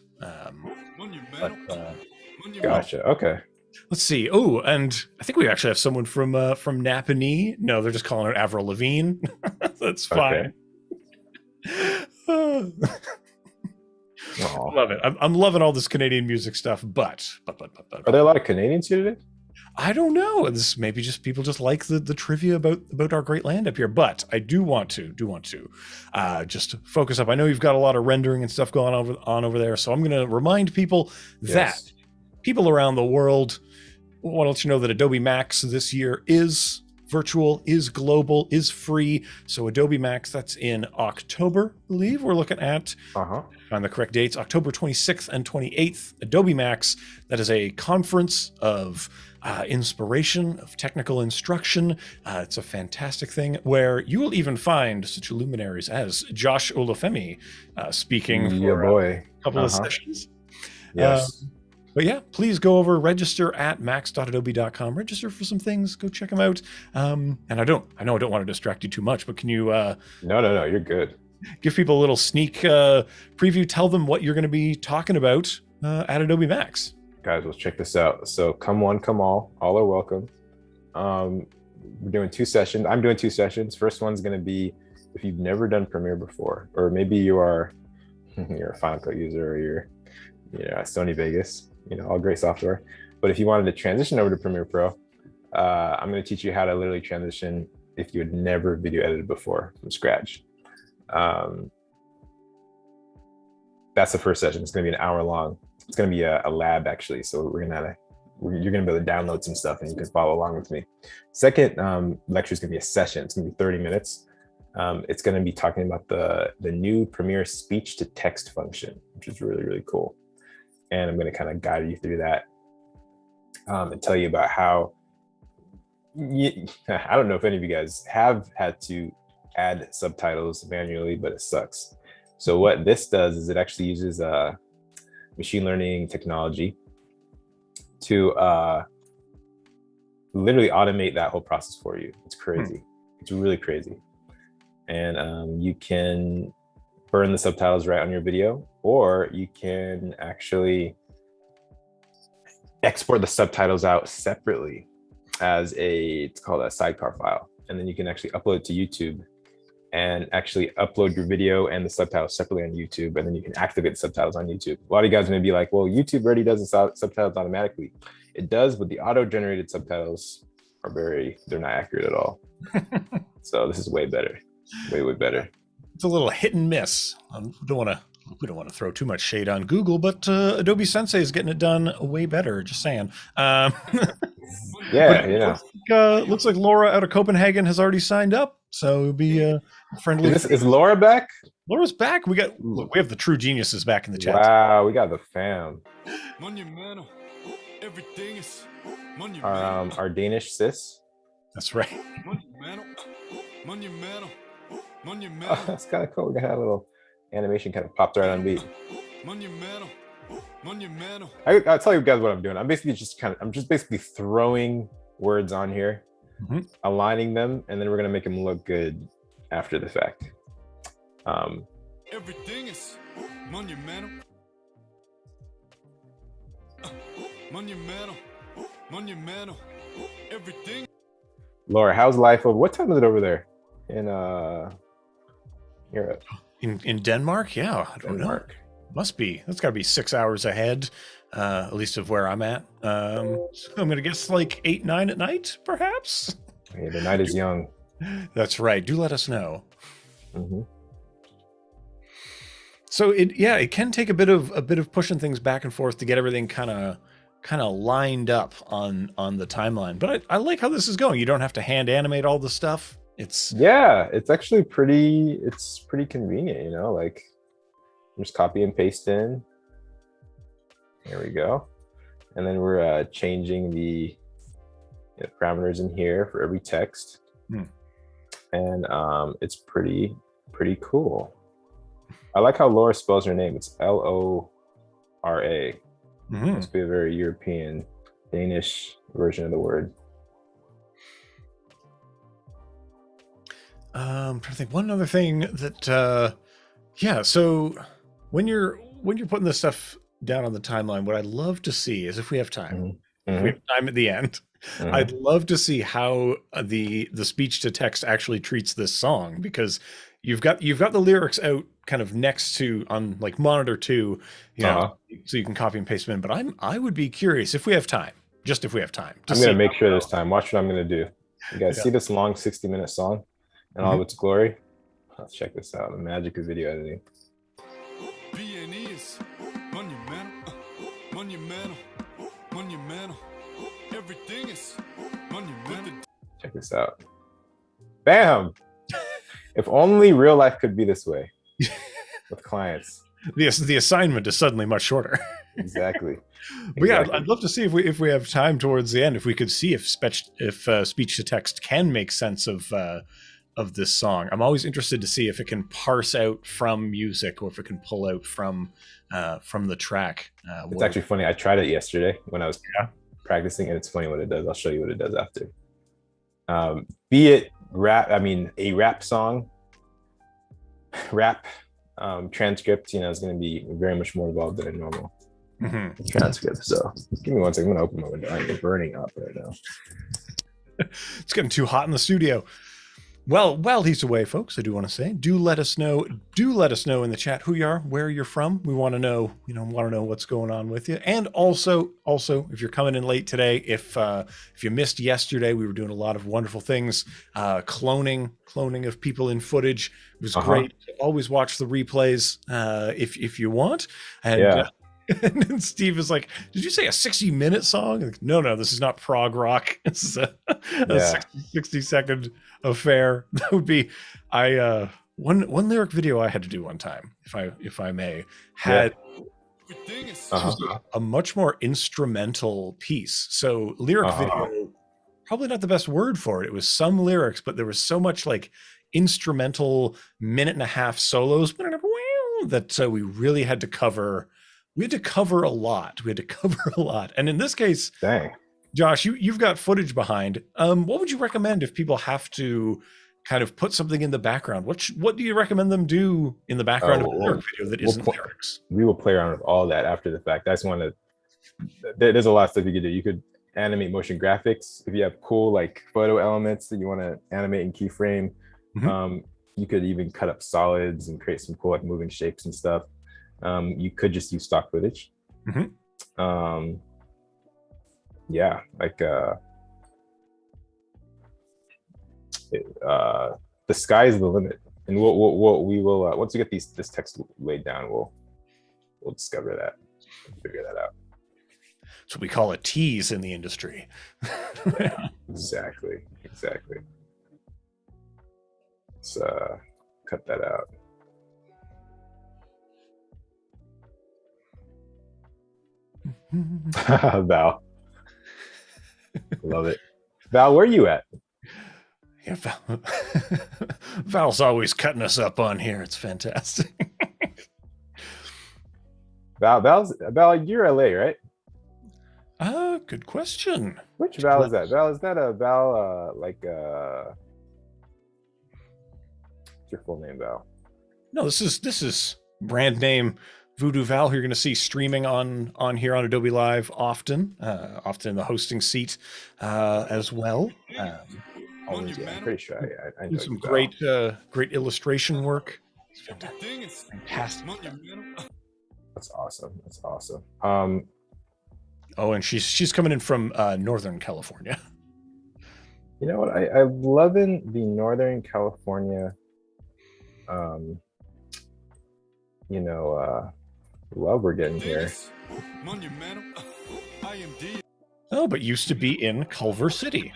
Gotcha. Okay. Let's see. Oh, and I think we actually have someone from Napanee. No, they're just calling her Avril Lavigne. That's fine. Okay. Love it. I'm loving all this Canadian music stuff, but Are there a lot of Canadians here today? I don't know. This maybe just people just like the trivia about our great land up here. But I do want to just focus up. I know you've got a lot of rendering and stuff going on over there, so I'm going to remind people that people around the world want to let you know that Adobe Max this year is virtual, is global, is free. So Adobe Max, that's in October, I believe we're looking at. On the correct dates, October 26th and 28th. Adobe Max, that is a conference of inspiration, of technical instruction. It's a fantastic thing where you will even find such luminaries as Josh Olufemii speaking for a couple of sessions. Yes. But yeah, please go over, register at max.adobe.com. Register for some things. Go check them out. And I know I don't want to distract you too much, but can you? No, you're good. Give people a little sneak preview. Tell them what you're going to be talking about at Adobe Max. Guys, let's check this out. So come one, come all are welcome. We're doing 2 sessions. I'm doing 2 sessions. First one's going to be if you've never done Premiere before, or maybe you're a Final Cut user, or you're Sony Vegas, all great software. But if you wanted to transition over to Premiere Pro, I'm going to teach you how to literally transition if you had never video edited before from scratch. That's the first session. It's going to be an hour long. It's going to be a lab actually. So you're going to be able to download some stuff and you can follow along with me. Second lecture is going to be a session. It's going to be 30 minutes. It's going to be talking about the new Premiere speech to text function, which is really, really cool. And I'm going to kind of guide you through that and tell you about how I don't know if any of you guys have had to add subtitles manually, but it sucks. So what this does is it actually uses machine learning technology to literally automate that whole process for you. It's crazy. It's really crazy. And you can burn the subtitles right on your video, or you can actually export the subtitles out separately as it's called a sidecar file. And then you can actually upload it to YouTube and actually upload your video and the subtitles separately on YouTube. And then you can activate the subtitles on YouTube. A lot of you guys may be like, well, YouTube already does the subtitles automatically. It does, but the auto-generated subtitles are they're not accurate at all. So this is way better, way better. It's a little hit and miss. We don't want to throw too much shade on Google, but Adobe Sensei is getting it done way better. Just saying. Yeah. Looks like Laura out of Copenhagen has already signed up, so it'll be a friendly. Is Laura back? Laura's back. We have the true geniuses back in the chat. Wow, we got the fam. Monumental. Everything is monumental. Our Danish sis. That's right. Monumental. Oh, that's kind of cool. We got a little animation kind of popped right on beat. Monumental. I'll tell you guys what I'm doing. I'm just basically throwing words on here, aligning them, and then we're gonna make them look good after the fact. Everything is monumental. Monumental. Everything. Laura, how's life over? What time is it over there in Europe? In Denmark? Yeah, I don't know. Must be. That's got to be 6 hours ahead, at least of where I'm at. So I'm going to guess like 8, 9 at night, perhaps. Yeah, the night is young. That's right. Do let us know. So it can take a bit of pushing things back and forth to get everything kind of lined up on the timeline. But I like how this is going. You don't have to hand animate all the stuff. It's actually pretty convenient, like just copy and paste in. There we go. And then we're changing the parameters in here for every text. And it's pretty cool. I like how Laura spells her name. It's L-O-R-A. Must be a very European, Danish version of the word. I'm trying to think. One other thing that, so when you're putting this stuff down on the timeline, what I'd love to see is if we have time, if we have time at the end, I'd love to see how the speech to text actually treats this song, because you've got the lyrics out kind of next to on like monitor 2, so you can copy and paste them in. But I would be curious if we have time, just if we have time. I'm gonna make sure there's time. Watch what I'm gonna do. You guys see this long 60-minute song and all of its glory? Let's check this out. The magic of video editing. B&E is monumental. Everything is monumental. Check this out. Bam! If only real life could be this way with clients. The assignment is suddenly much shorter. Exactly. But yeah, I'd love to see if we have time towards the end, if we could see if speech to text can make sense of this song. I'm always interested to see if it can parse out from music or if it can pull out from the track. It's actually funny. I tried it yesterday when I was practicing, and it's funny what it does. I'll show you what it does after. Be it rap, a rap song, transcript, is going to be very much more involved than a normal transcript. So give me 1 second. I'm going to open my window. I'm burning up right now. It's getting too hot in the studio. Well, while he's away, folks, I do want to say, do let us know in the chat who you are, where you're from. We want to know, what's going on with you. And also, if you're coming in late today, if you missed yesterday, we were doing a lot of wonderful things, cloning of people in footage. It was great. Always watch the replays if you want. And and then Steve is like, did you say a 60-minute song? Like, no, this is not prog rock. This is a 60-second affair. That would be one lyric video I had to do one time, if I may, had a much more instrumental piece. So lyric video, probably not the best word for it. It was some lyrics, but there was so much like instrumental 1.5-minute solos that we really had to cover. We had to cover a lot. And in this case, Josh, you've got footage behind. What would you recommend if people have to kind of put something in the background? What do you recommend them do in the background of a lyric video that isn't lyrics? We will play around with all that after the fact. I just want to, there's a lot of stuff you could do. You could animate motion graphics. If you have cool like photo elements that you want to animate in keyframe, you could even cut up solids and create some cool like moving shapes and stuff. You could just use stock footage. Yeah, like the sky is the limit, and we will once we get this text laid down, we'll discover that, figure that out. So we call it tease in the industry. Exactly. Let's cut that out. Val, love it. Val, where are you at? Yeah, Val's always cutting us up on here. It's fantastic. Val, you're LA, right? Good question. Which Val is that? Val, is that a Val like what's your full name, Val? No, this is brand name Voodoo Val, who you're going to see streaming on here on Adobe Live often in the hosting seat as well. Always, yeah, I'm pretty sure I know some you, great illustration work. It's fantastic. That's awesome. Oh, and she's coming in from Northern California. You know what? I'm loving the Northern California, love we're getting here. Oh, but used to be in Culver City.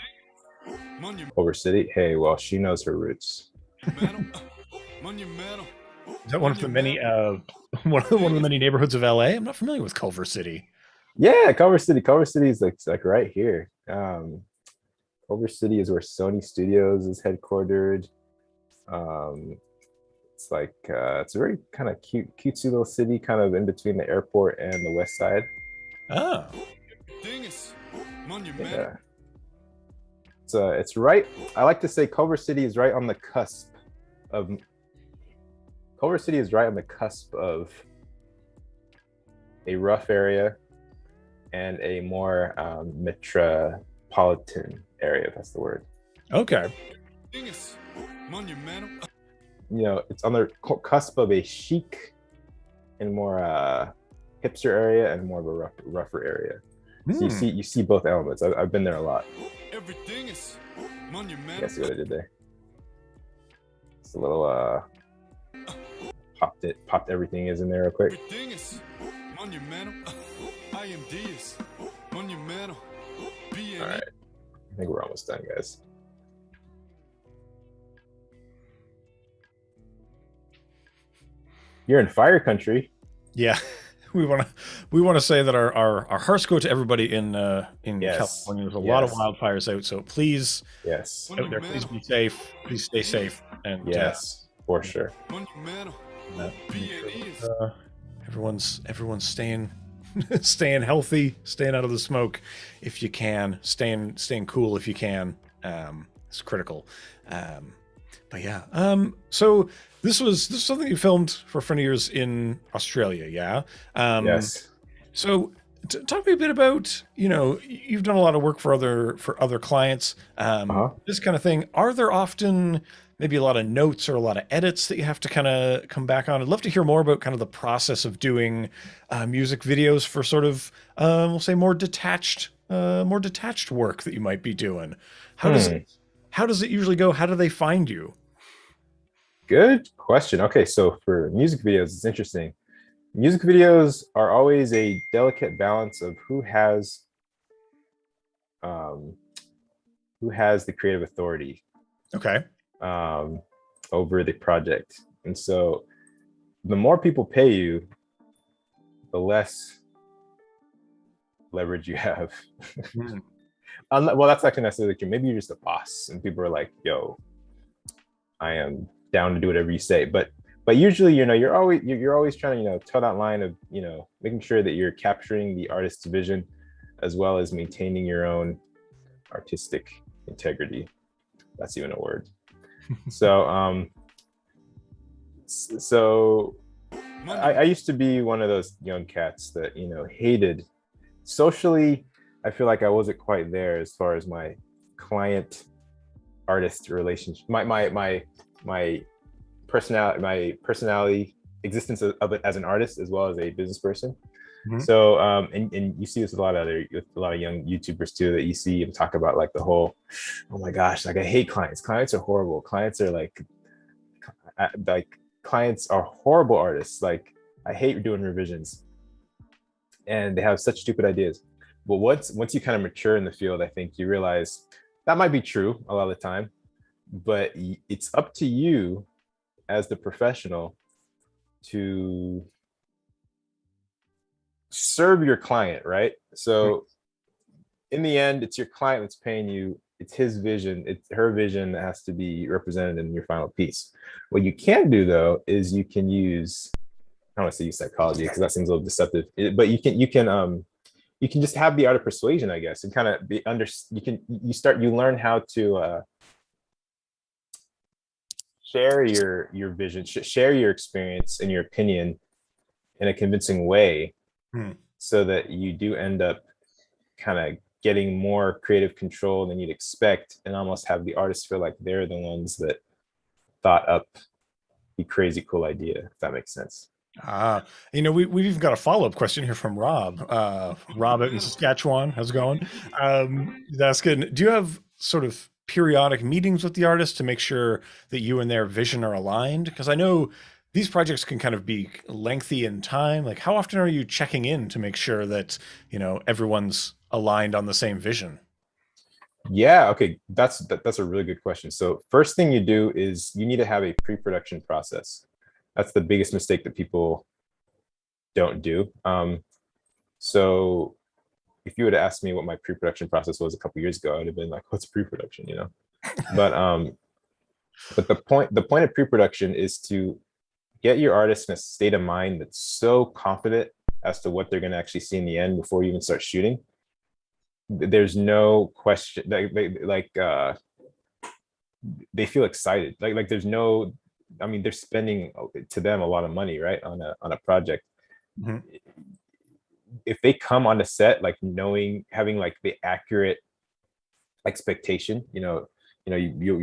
Culver City? Hey, well, she knows her roots. Is that one of the many one of the many neighborhoods of LA? I'm not familiar with Culver City. Yeah, Culver City is like right here. Culver City is where Sony Studios is headquartered. It's like it's a very kind of cutesy little city, kind of in between the airport and the west side. Oh. Yeah. It's right. I like to say Culver City is right on the cusp of a rough area and a more metropolitan area, if that's the word. Okay. It's on the cusp of a chic and more hipster area and more of a rougher area. So you see both elements. I've been there a lot. Yeah, see what I did there? It's a little popped everything is in there real quick. All right, I think we're almost done, guys. You're in fire country. Yeah. We want to say that our hearts go to everybody in California. There's a lot of wildfires out, so please, out there, please be safe. Please stay safe, and for sure. Everyone's staying staying healthy, staying out of the smoke if you can, staying cool if you can. It's critical. But yeah, so this was something you filmed for a friend of yours in Australia, yeah? Yes. So talk to me a bit about, you've done a lot of work for other clients, this kind of thing. Are there often maybe a lot of notes or a lot of edits that you have to kind of come back on? I'd love to hear more about kind of the process of doing music videos for sort of, we'll say more detached work that you might be doing. How does it usually go? How do they find you? Good question. Okay, so for music videos, it's interesting. Music videos are always a delicate balance of who has the creative authority. Okay. Over the project. And so the more people pay you, the less leverage you have. Well, that's actually necessarily true. Maybe you're just a boss and people are like, yo, I am down to do whatever you say. But usually, you're always trying to, toe that line of, making sure that you're capturing the artist's vision as well as maintaining your own artistic integrity. That's even a word. So I used to be one of those young cats that, hated socially. I feel like I wasn't quite there as far as my client artist relationship, my personality existence of it as an artist as well as a business person. Mhm. So and you see this with a lot of young YouTubers too, that you see them talk about like the whole, oh my gosh, like I hate clients. Clients are horrible. Clients are like clients are horrible artists. Like I hate doing revisions, and they have such stupid ideas. But once you kind of mature in the field, I think you realize that might be true a lot of the time, but it's up to you as the professional to serve your client, right? So in the end, it's your client that's paying you. It's his vision, it's her vision that has to be represented in your final piece. What you can do though is you can use, I don't want to say use psychology because that seems a little deceptive, but you can just have the art of persuasion, I guess, and kind of be under. You learn how to share your vision, share your experience and your opinion in a convincing way, so that you do end up kind of getting more creative control than you'd expect, and almost have the artists feel like they're the ones that thought up the crazy cool idea, if that makes sense. We've even got a follow-up question here from Rob. Rob out in Saskatchewan, how's it going? He's asking, do you have sort of periodic meetings with the artist to make sure that you and their vision are aligned? Because I know these projects can kind of be lengthy in time. Like, how often are you checking in to make sure that, everyone's aligned on the same vision? Yeah, okay, that's a really good question. So first thing you do is you need to have a pre-production process. That's the biggest mistake that people don't do. So if you would have asked me what my pre-production process was a couple years ago, I would have been like, what's pre-production, But the point of pre-production is to get your artist in a state of mind that's so confident as to what they're going to actually see in the end before you even start shooting. There's no question, they feel excited. Like there's no, I mean, they're spending to them a lot of money, right, on a project. Mhm. If they come on the set like having like the accurate expectation, you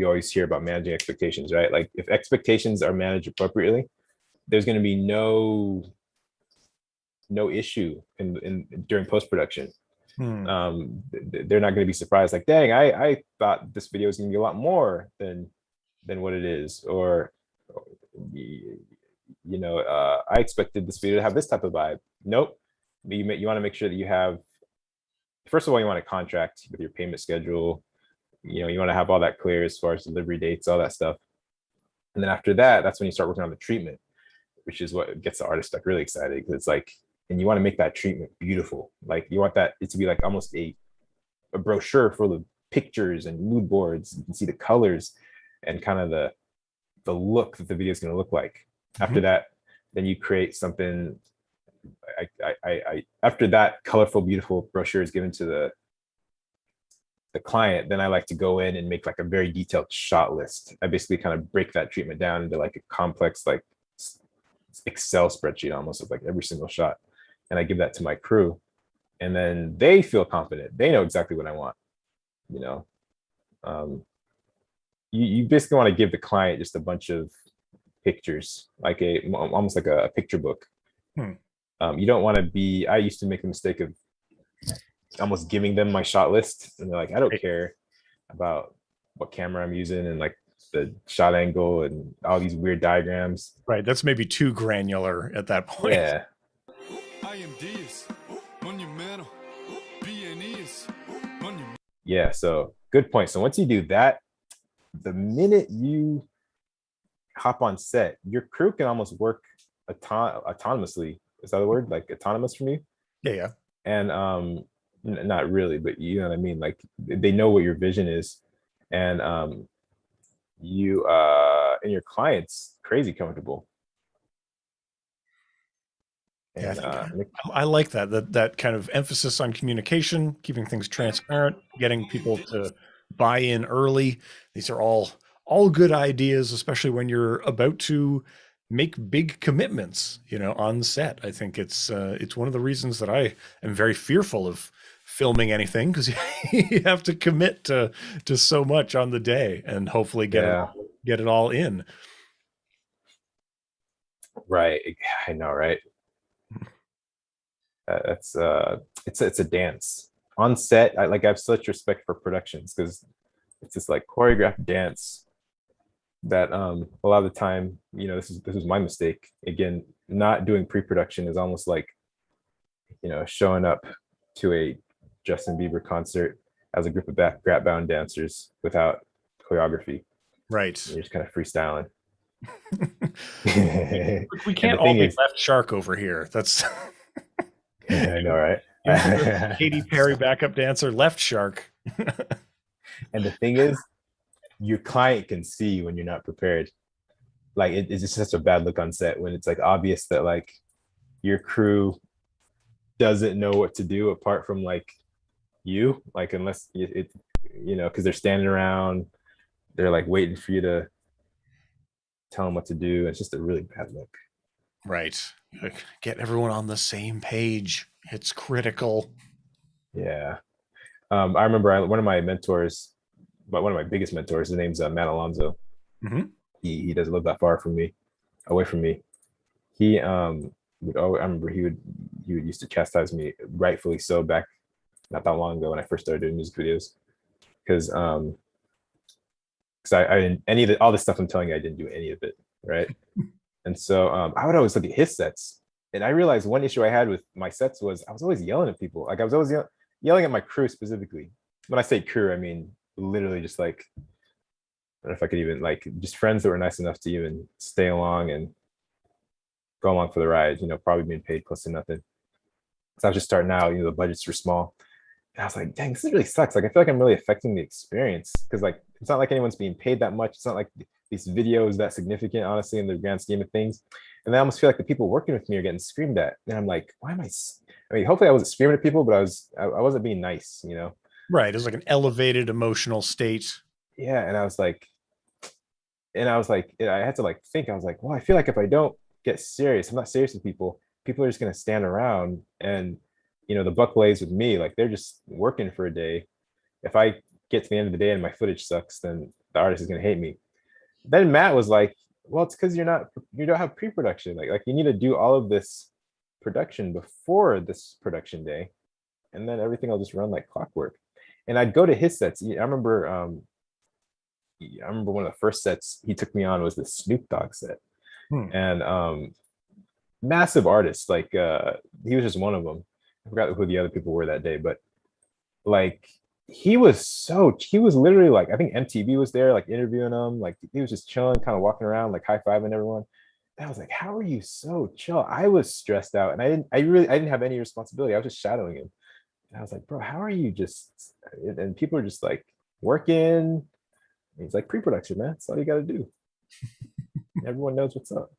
always hear about managing expectations, right? Like if expectations are managed appropriately, there's going to be no issue in during post-production. They're not going to be surprised like, dang, I thought this video was going to be a lot more than what it is, or I expected this video to have this type of vibe. Nope. You want to make sure that you have, first of all, you want a contract with your payment schedule. You want to have all that clear as far as delivery dates, all that stuff. And then after that, that's when you start working on the treatment, which is what gets the artist like really excited, because it's like, and you want to make that treatment beautiful. Like you want it to be like almost a brochure full of pictures and mood boards. You can see the colors and kind of the look that the video is going to look like. After that, then you create something. After that colorful, beautiful brochure is given to the client, then I like to go in and make like a very detailed shot list. I basically kind of break that treatment down into like a complex, like Excel spreadsheet almost of like every single shot. And I give that to my crew, and then they feel confident. They know exactly what I want. You basically want to give the client just a bunch of pictures, like almost like a picture book. You don't want to be, I used to make the mistake of almost giving them my shot list, and they're like, I don't care about what camera I'm using and like the shot angle and all these weird diagrams. Right, that's maybe too granular at that point. Yeah. Yeah, so good point. So once you do that, the minute you hop on set, your crew can almost work autonomously. Is that a word? Like autonomous from you? Yeah. And not really, but you know what I mean? Like they know what your vision is, and you and your clients crazy comfortable. And I like that kind of emphasis on communication, keeping things transparent, getting people to buy in early. These are all good ideas, especially when you're about to make big commitments, on set. I think it's one of the reasons that I am very fearful of filming anything because you have to commit to so much on the day and hopefully get it all in. Right. I know, right? It's a dance on set. I have such respect for productions because it's this like choreographed dance that a lot of the time, this is my mistake. Again, not doing pre-production is almost like, showing up to a Justin Bieber concert as a group of rap bound dancers without choreography. Right. You're just kind of freestyling. We can't all be left shark over here. That's I know, right? Katy Perry backup dancer, left shark. And the thing is, your client can see when you're not prepared. Like it's just such a bad look on set when it's like obvious that like your crew doesn't know what to do apart from like you, like unless it because they're standing around, they're like waiting for you to tell them what to do. It's just a really bad look. Right. Get everyone on the same page. It's critical. Yeah. I remember one of my mentors, but one of my biggest mentors, his name's Matt Alonso. Mm-hmm. He doesn't live that far from me, away from me. He I remember he would used to chastise me, rightfully so, back not that long ago when I first started doing music videos, because I didn't all the stuff I'm telling you, I didn't do any of it, right? And so I would always look at his sets, and I realized one issue I had with my sets was I was always yelling at people. Like I was always yelling at my crew specifically. When I say crew, I mean literally just like, I don't know if I could even like just friends that were nice enough to even stay along and go along for the ride, probably being paid close to nothing. So I was just starting out, the budgets were small. And I was like, dang, this really sucks. Like, I feel like I'm really affecting the experience because like, it's not like anyone's being paid that much. It's not like these videos that significant, honestly, in the grand scheme of things. And I almost feel like the people working with me are getting screamed at. And I'm like, why am I mean, hopefully I wasn't screaming at people, but I wasn't being nice, Right. It was like an elevated emotional state. Yeah. And I was like, I had to like think, I was like, well, I feel like if I don't get serious, I'm not serious with people are just going to stand around and, the buck lays with me. Like they're just working for a day. If I get to the end of the day and my footage sucks, then the artist is going to hate me. Then Matt was like, well, it's because you don't have pre-production. Like you need to do all of this production before this production day. And then everything will just run like clockwork. And I'd go to his sets. I remember one of the first sets he took me on was the Snoop Dogg set. And massive artist, like he was just one of them. I forgot who the other people were that day, but like he was literally like, I think MTV was there like interviewing him, like he was just chilling, kind of walking around like high-fiving everyone. And I was like, how are you so chill? I was stressed out and I didn't have any responsibility. I was just shadowing him. And I was like, bro, how are you just, and people are just like working. He's like, pre-production, man. That's all you got to do. Everyone knows what's up.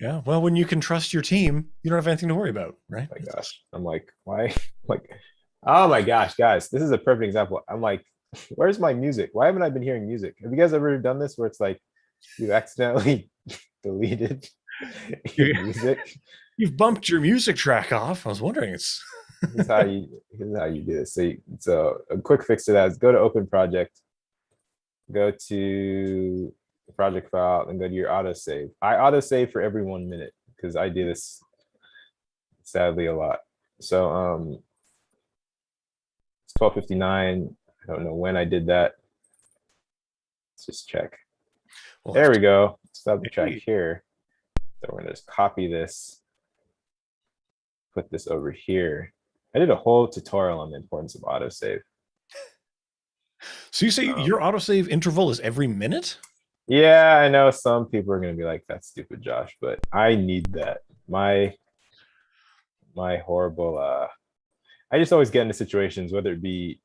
Yeah. Well, when you can trust your team, you don't have anything to worry about, right? Oh my gosh. I'm like, why? Like, oh my gosh, guys, this is a perfect example. I'm like, where's my music? Why haven't I been hearing music? Have you guys ever done this where it's like you accidentally deleted your music? You've bumped your music track off. I was wondering. This is how you do this. So a quick fix to that is go to Open Project, go to the project file, and go to your autosave. I autosave for every 1 minute because I do this sadly a lot. So it's 12:59. I don't know when I did that. Let's just check. Well, there we go. Stop the track here. So we're gonna just copy this, put this over here. I did a whole tutorial on the importance of autosave. So you say your autosave interval is every minute? Yeah, I know some people are going to be like, that's stupid, Josh, but I need that. My horrible, I just always get into situations, whether it be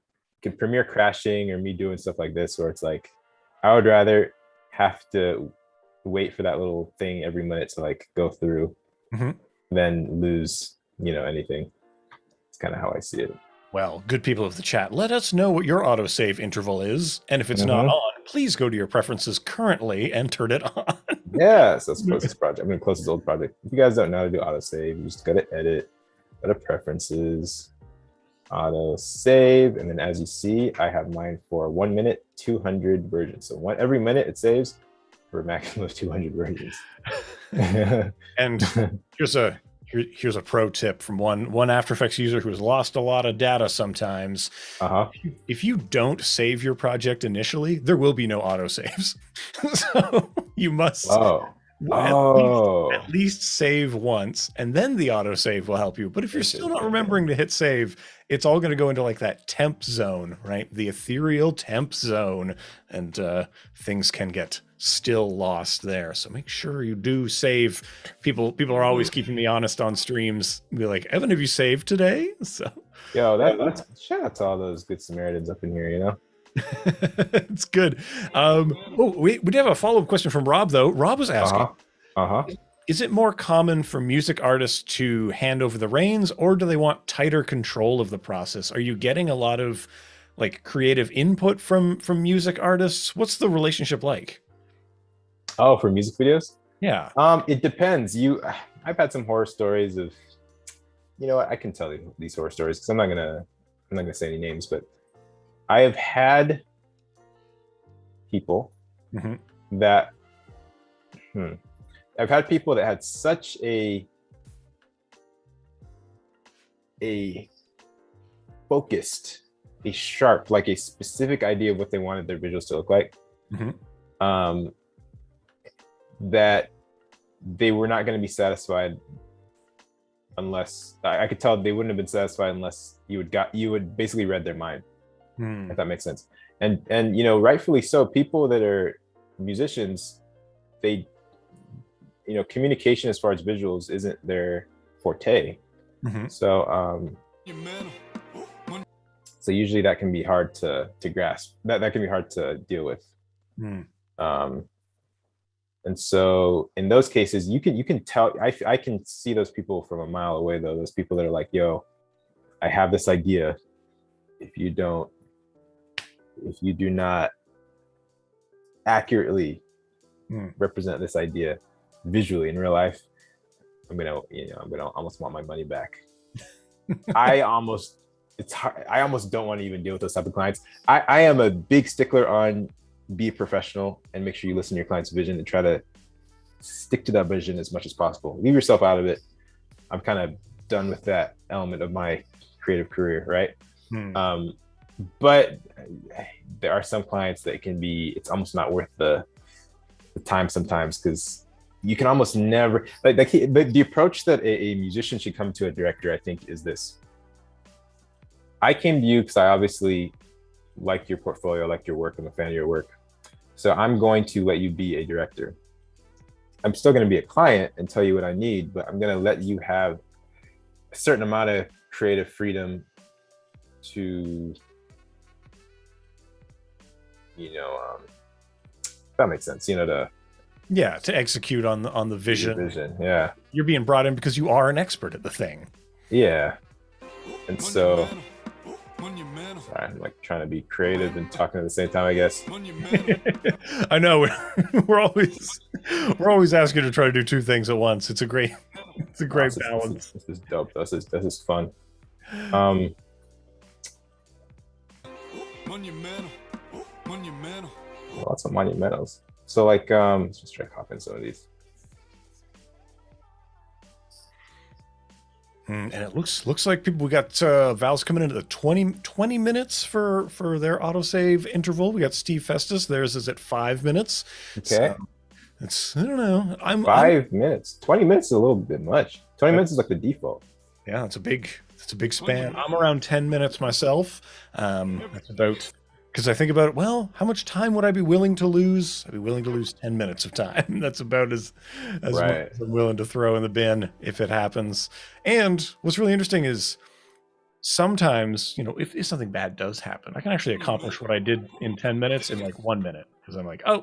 Premiere crashing or me doing stuff like this, where it's like, I would rather have to wait for that little thing every minute to like go through than lose, anything. It's kind of how I see it. Well, good people of the chat, let us know what your autosave interval is. And if it's not on, please go to your preferences currently and turn it on. Yeah, so let's close this project. I'm going to close this old project. If you guys don't know how to do autosave, you just go to edit, go to preferences, auto save, and then as you see, I have mine for 1 minute, 200 versions. So every minute it saves for a maximum of 200 versions. And here's a pro tip from one After Effects user who has lost a lot of data sometimes. If you don't save your project initially, there will be no autosaves. So you must at least save once, and then the autosave will help you. But if you're still not remembering to hit save, it's all going to go into like that temp zone, right? The ethereal temp zone, and things can get still lost there. So make sure you do save. People are always keeping me honest on streams. Be like, Evan, have you saved today? So that's shout out to all those good Samaritans up in here, you know. It's good. We did have a follow-up question from Rob, though. Rob was asking, is it more common for music artists to hand over the reins, or do they want tighter control of the process? Are you getting a lot of like creative input from music artists? What's the relationship like? Oh, for music videos? Yeah. It depends. I've had some horror stories of, you know what, I can tell you these horror stories because I'm not gonna say any names, but I have had people that I've had people that had such a focused, a sharp, like a specific idea of what they wanted their visuals to look like, that they were not going to be satisfied unless I could tell they wouldn't have been satisfied unless you would basically read their mind, if that makes sense. And you know, rightfully so. People that are musicians, they, you know, communication as far as visuals isn't their forte. So so usually that can be hard to grasp. That can be hard to deal with. And so in those cases, you can tell. I can see those people from a mile away, though. Those people that are like, "Yo, I have this idea. If you do not accurately represent this idea visually in real life, I'm gonna almost want my money back." I almost don't want to even deal with those type of clients. I am a big stickler on be professional and make sure you listen to your client's vision and try to stick to that vision as much as possible. Leave yourself out of it. I'm kind of done with that element of my creative career, right? But there are some clients that it's almost not worth the time sometimes, because you can almost never but the approach that a musician should come to a director, I think, is this. I came to you because I obviously like your portfolio, like your work, I'm a fan of your work. So I'm going to let you be a director. I'm still going to be a client and tell you what I need, but I'm going to let you have a certain amount of creative freedom to, you know, that makes sense, you know, to execute on the vision. Yeah. You're being brought in because you are an expert at the thing. Yeah. And so sorry, I'm like trying to be creative and talking at the same time, I guess. I know we're always asking to try to do two things at once. It's a great balance. This is dope. This is fun. Lots of monumentals. So like let's just try to hop in some of these. And it looks like we got Val's coming into the 20 minutes for their autosave interval. We got Steve Festus. Theirs is at 5 minutes. Okay. So I don't know. 5 minutes. 20 minutes is a little bit much. 20 minutes is like the default. Yeah, it's a big span. I'm around 10 minutes myself. That's about, because I think about it, well, how much time would I be willing to lose? I'd be willing to lose 10 minutes of time. That's about as much as I'm willing to throw in the bin if it happens. And what's really interesting is sometimes, you know, if something bad does happen, I can actually accomplish what I did in 10 minutes in like 1 minute, because I'm like, I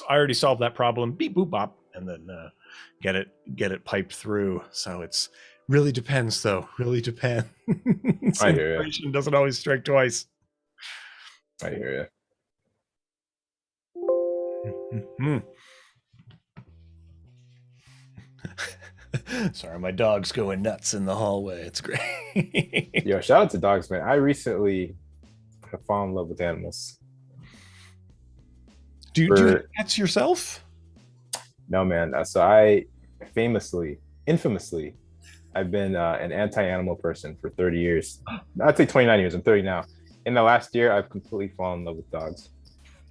already solved that problem, beep boop bop, and then get it piped through. So it's really depends, though. Really depends. I hear you. Doesn't always strike twice. I hear you. Sorry, my dog's going nuts in the hallway. It's great. Yo, shout out to dogs, man. I recently have fallen in love with animals. Do you have pets yourself? No, man. So I infamously, I've been an anti-animal person for 30 years. I'd say 29 years. I'm 30 now. In the last year, I've completely fallen in love with dogs.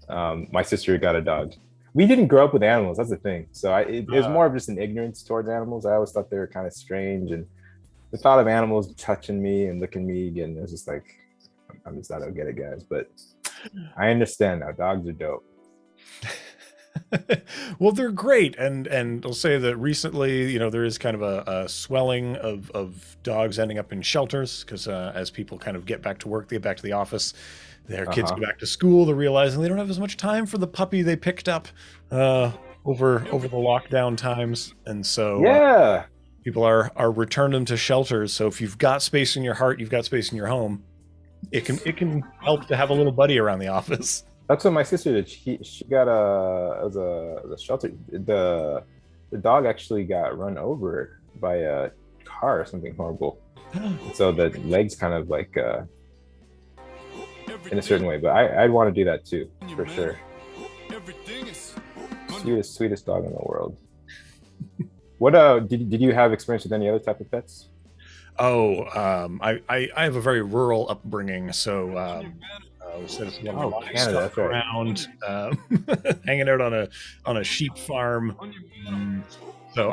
My sister got a dog. We didn't grow up with animals. That's the thing. So it was more of just an ignorance towards animals. I always thought they were kind of strange. And the thought of animals touching me and licking me again, it was just like, I'm just not gonna get it, guys. But I understand now. Dogs are dope. Well, they're great, and I'll say that recently, you know, there is kind of a swelling of dogs ending up in shelters because as people kind of get back to work, they get back to the office, their kids go back to school, they're realizing they don't have as much time for the puppy they picked up over the lockdown times, and so people are returning them to shelters. So if you've got space in your heart, you've got space in your home, it can help to have a little buddy around the office. That's what my sister did. She got the shelter. The dog actually got run over by a car or something horrible. So the legs kind of like in a certain way. But I'd want to do that too, for sure. Sweetest dog in the world. What did you have experience with any other type of pets? I have a very rural upbringing, so Canada, around, hanging out on a sheep farm. So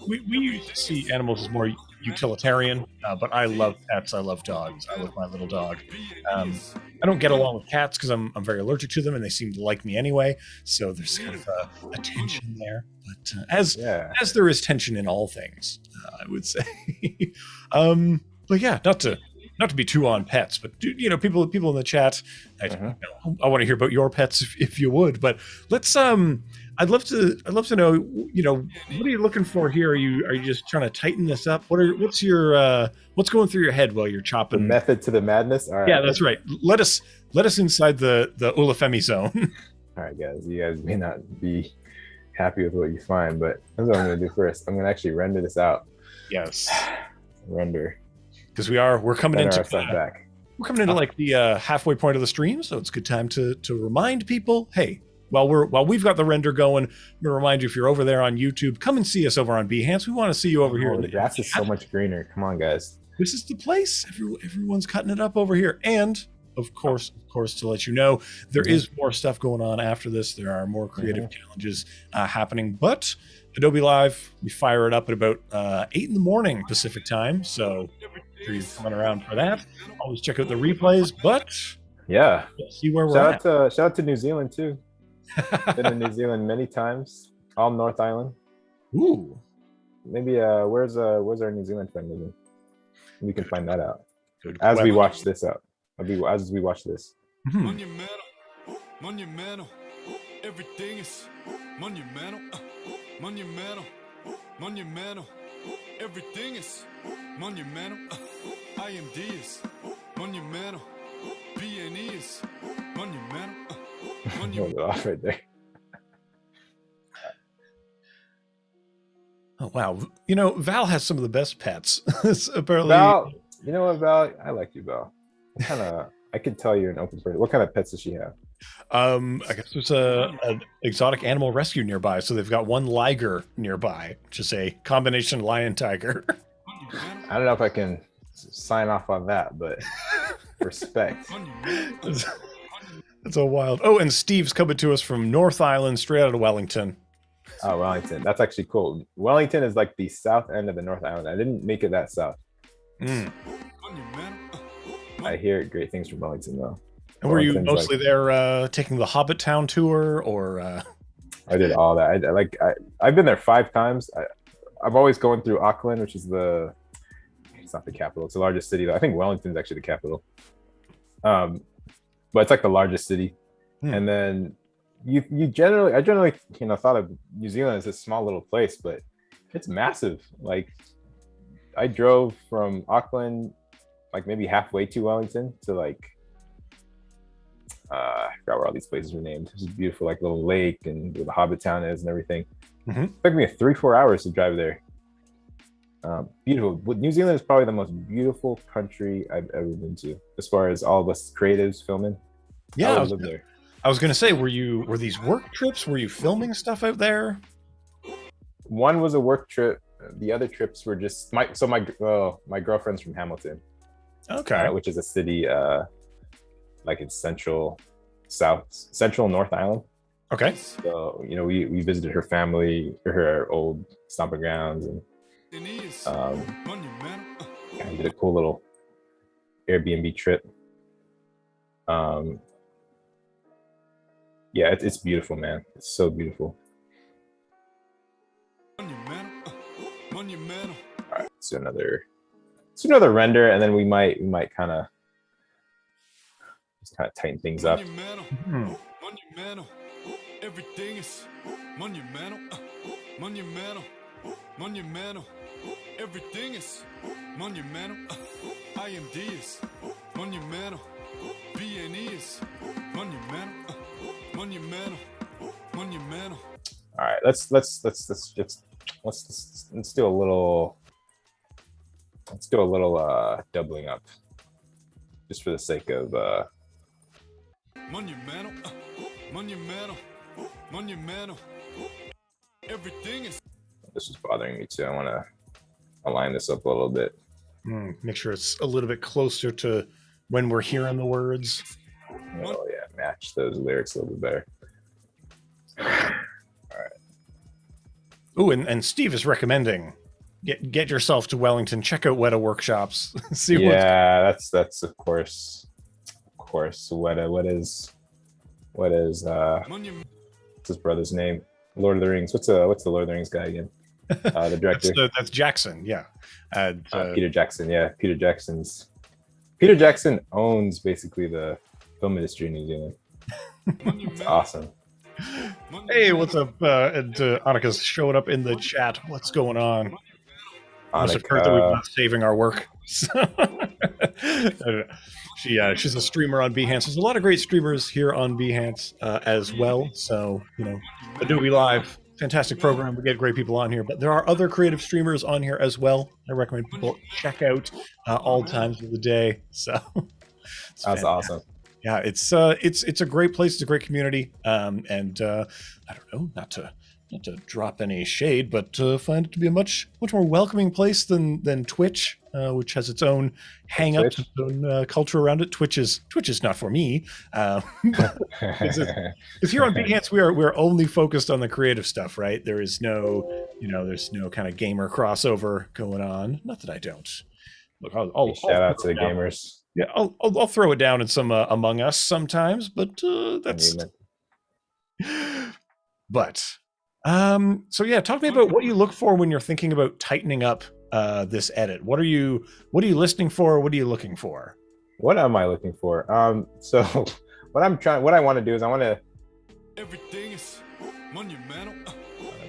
we used to see animals as more utilitarian, but I love pets. I love dogs. I love my little dog. I don't get along with cats because I'm very allergic to them, and they seem to like me anyway. So there's kind of a tension there. But as there is tension in all things, I would say. But yeah, not to be too on pets, but you know, people in the chat, I want to hear about your pets if you would. But let's I'd love to know, you know, what are you looking for here? Are you just trying to tighten this up? What's going through your head while you're chopping? The method to the madness. All right. Yeah, that's right. Let us inside the Olufemii zone. All right, guys. You guys may not be happy with what you find, but that's what I'm going to do first. I'm going to actually render this out. Yes. Render. Because we're coming into back. We're coming into like the halfway point of the stream, so it's a good time to remind people, hey, while we've got the render going, I'm gonna remind you, if you're over there on YouTube, come and see us over on Behance. We want to see you over here. The grass is so much greener. Come on, guys. This is the place. Everyone's cutting it up over here. And of course, to let you know, there is more stuff going on after this. There are more creative challenges happening, but Adobe Live, we fire it up at about 8 in the morning Pacific time. So if you're coming around for that, always check out the replays. But yeah, see where we're at. Shout out to New Zealand too. Been in New Zealand many times. All North Island. Ooh. Maybe where's our New Zealand friend living? We can find that out as we watch this out. As we watch this. Monumental. Everything is monumental. Monumental. Everything is monumental. IMD is monumental. BNE is monumental. Hold it off right there. Oh wow! You know, Val has some of the best pets. Apparently, Val. You know what, Val? I like you, Val. I can tell you're an open person. What kind of pets does she have? I guess there's an exotic animal rescue nearby, so they've got one liger nearby, which is a combination lion tiger. I don't know if I can sign off on that, but respect. It's a wild. Oh, and Steve's coming to us from North Island, straight out of Wellington. Oh, Wellington. That's actually cool. Wellington is like the south end of the North Island. I didn't make it that south. I hear great things from Wellington, though. And were you mostly there taking the Hobbit Town tour, or? I did all that. I've been there 5 times. I'm always going through Auckland, which is it's not the capital. It's the largest city, though. I think Wellington's actually the capital. But it's like the largest city. And then I generally thought of New Zealand as a small little place, but it's massive. Like, I drove from Auckland, like maybe halfway to Wellington, to like I forgot where all these places were named. It's just beautiful, like little lake and where the Hobbit Town is and everything. It took me 3-4 hours to drive there. Beautiful. New Zealand is probably the most beautiful country I've ever been to, as far as all of us creatives filming. Yeah, I would live there. I was gonna say, were these work trips? Were you filming stuff out there? One was a work trip. The other trips were just my girlfriend's from Hamilton, Okay. which is a city like in central North Island. Okay. So we visited her family, her old stomping grounds, and we did a cool little Airbnb trip. Yeah, it's beautiful, man. It's so beautiful. All right, so another render, and then we might kind of just tighten things up. Monumental. Everything is monumental. Monumental. Everything is monumental. IMD is monumental. BNE is monumental. Monumental. All right, let's do a little. Let's do a little doubling up, just for the sake of monumental. Everything is. This is bothering me too. I want to align this up a little bit. Make sure it's a little bit closer to when we're hearing the words. Oh yeah, match those lyrics a little bit better. All right. Ooh, and Steve is recommending get yourself to Wellington. Check out Weta Workshops. See that's of course. Weta. What is what's his brother's name? Lord of the Rings. What's the Lord of the Rings guy again? The director. that's Jackson. Yeah. Peter Jackson. Yeah, Peter Jackson owns basically the film industry in New Zealand. It's awesome. Hey, what's up? And Annika's showing up in the chat. What's going on? Must have heard that we've been saving our work. She's a streamer on Behance. There's a lot of great streamers here on Behance as well. So, Adobe Live, fantastic program. We get great people on here, but there are other creative streamers on here as well. I recommend people check out all times of the day. So that's awesome. Yeah, it's a great place. It's a great community. And I don't know, not to drop any shade, but find it to be a much more welcoming place than Twitch, which has its own hang-ups, its own culture around it. Twitch is not for me. Because here on Behance, we're only focused on the creative stuff, right? There is no, there's no kind of gamer crossover going on. Not that I don't. Look, I'll shout out to the gamers. Yeah, I'll throw it down in some Among Us sometimes, but that's. But. So yeah, talk to me about what you look for when you're thinking about tightening up this edit. What are you listening for? What are you looking for? What am I looking for? So what I want to do is I want to. Everything is monumental.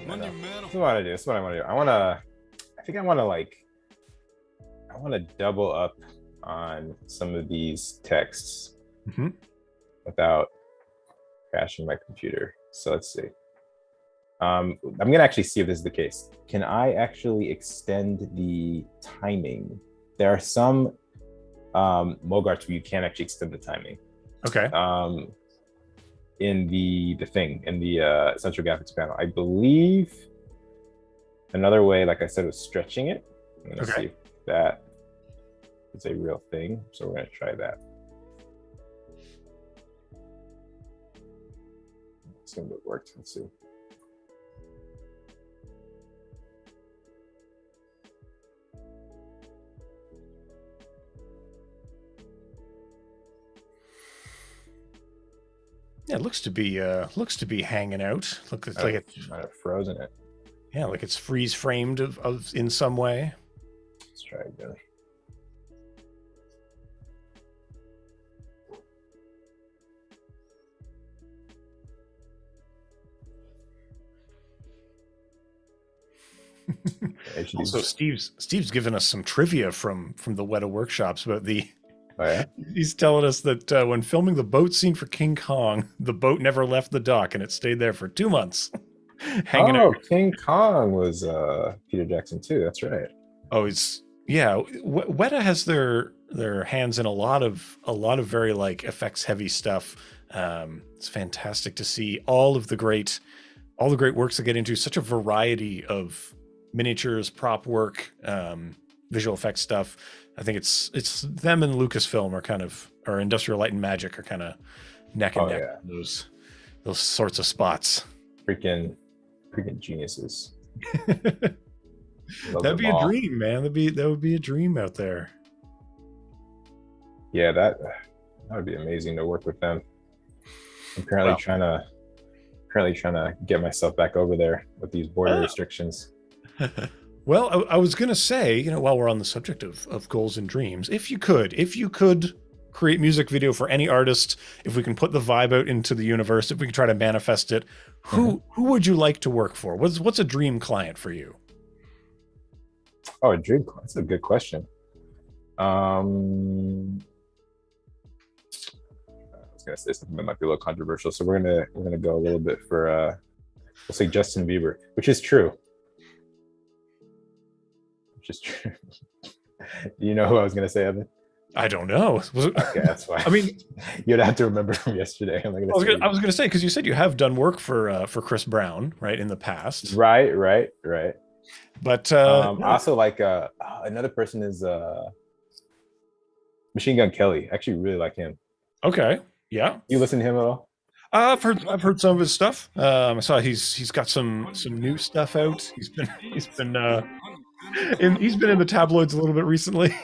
This is what I do. I want to double up on some of these texts without crashing my computer. So let's see. I'm gonna actually see if this is the case. Can I actually extend the timing? There are some MOGRTs where you can't actually extend the timing. Okay. In the central graphics panel, I believe another way, like I said, was stretching it. I'm gonna see if that is a real thing. So we're gonna try that. Let's see if it worked. Let's see. Yeah, it looks to be hanging out. It's like it might have frozen it. Yeah, like it's freeze framed of in some way. Let's try again. Also, Steve's given us some trivia from the Weta Workshops about the. Oh, yeah? He's telling us that when filming the boat scene for King Kong, the boat never left the dock and it stayed there for 2 months. Hanging out. King Kong was Peter Jackson too. That's right. Oh, it's yeah. Weta has their hands in a lot of very like effects heavy stuff. It's fantastic to see all the great works that get into such a variety of miniatures, prop work, visual effects stuff. I think it's them and Lucasfilm are kind of, or Industrial Light and Magic are kind of neck and Oh neck yeah, on those sorts of spots. freaking geniuses. Love That'd them be a all. dream, man. That would be a dream out there. Yeah, that would be amazing to work with them. I'm currently Wow. trying to get myself back over there with these border restrictions. Well, I was gonna say, while we're on the subject of goals and dreams, if you could create music video for any artist, if we can put the vibe out into the universe, if we can try to manifest it, who would you like to work for? What's a dream client for you? Oh, a dream. That's a good question. I was gonna say something that might be a little controversial, so we're gonna go a little bit for we'll say Justin Bieber, which is true. Do you know who I was gonna say, Evan? I don't know. Okay, that's fine. I mean, you'd have to remember from yesterday. I was gonna say, because you said you have done work for Chris Brown, right, in the past. Right. But also like another person is Machine Gun Kelly. I actually really like him. okay, yeah. You listen to him at all? I've heard some of his stuff. I saw he's got some new stuff out. He's been in the tabloids a little bit recently.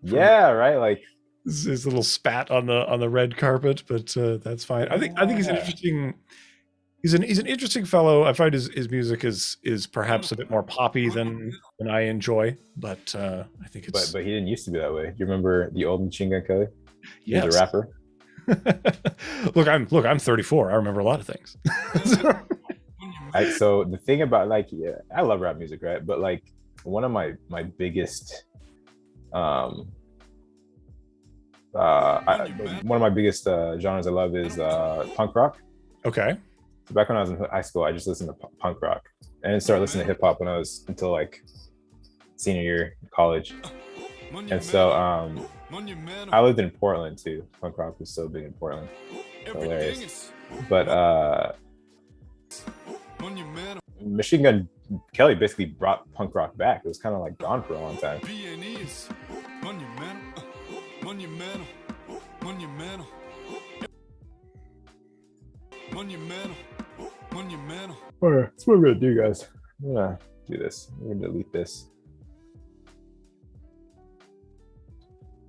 Yeah, right. Like his little spat on the red carpet, but that's fine. I think he's an interesting. He's an interesting fellow. I find his music is perhaps a bit more poppy than I enjoy, but I think it's. But he didn't used to be that way. Do you remember the old Machine Gun Kelly? Yes. He was a rapper. Look, I'm 34. I remember a lot of things. So the thing about I love rap music, right? But like one of my biggest one of my biggest genres I love is punk rock. Okay. So back when I was in high school, I just listened to punk rock. I didn't start listening to hip hop when I was until like senior year in college. And so I lived in Portland too. Punk rock was so big in Portland. Hilarious. But Machine Gun Kelly basically brought punk rock back. It was kind of like gone for a long time. All right, that's what we're gonna do, guys. I'm gonna do this. I'm gonna delete this.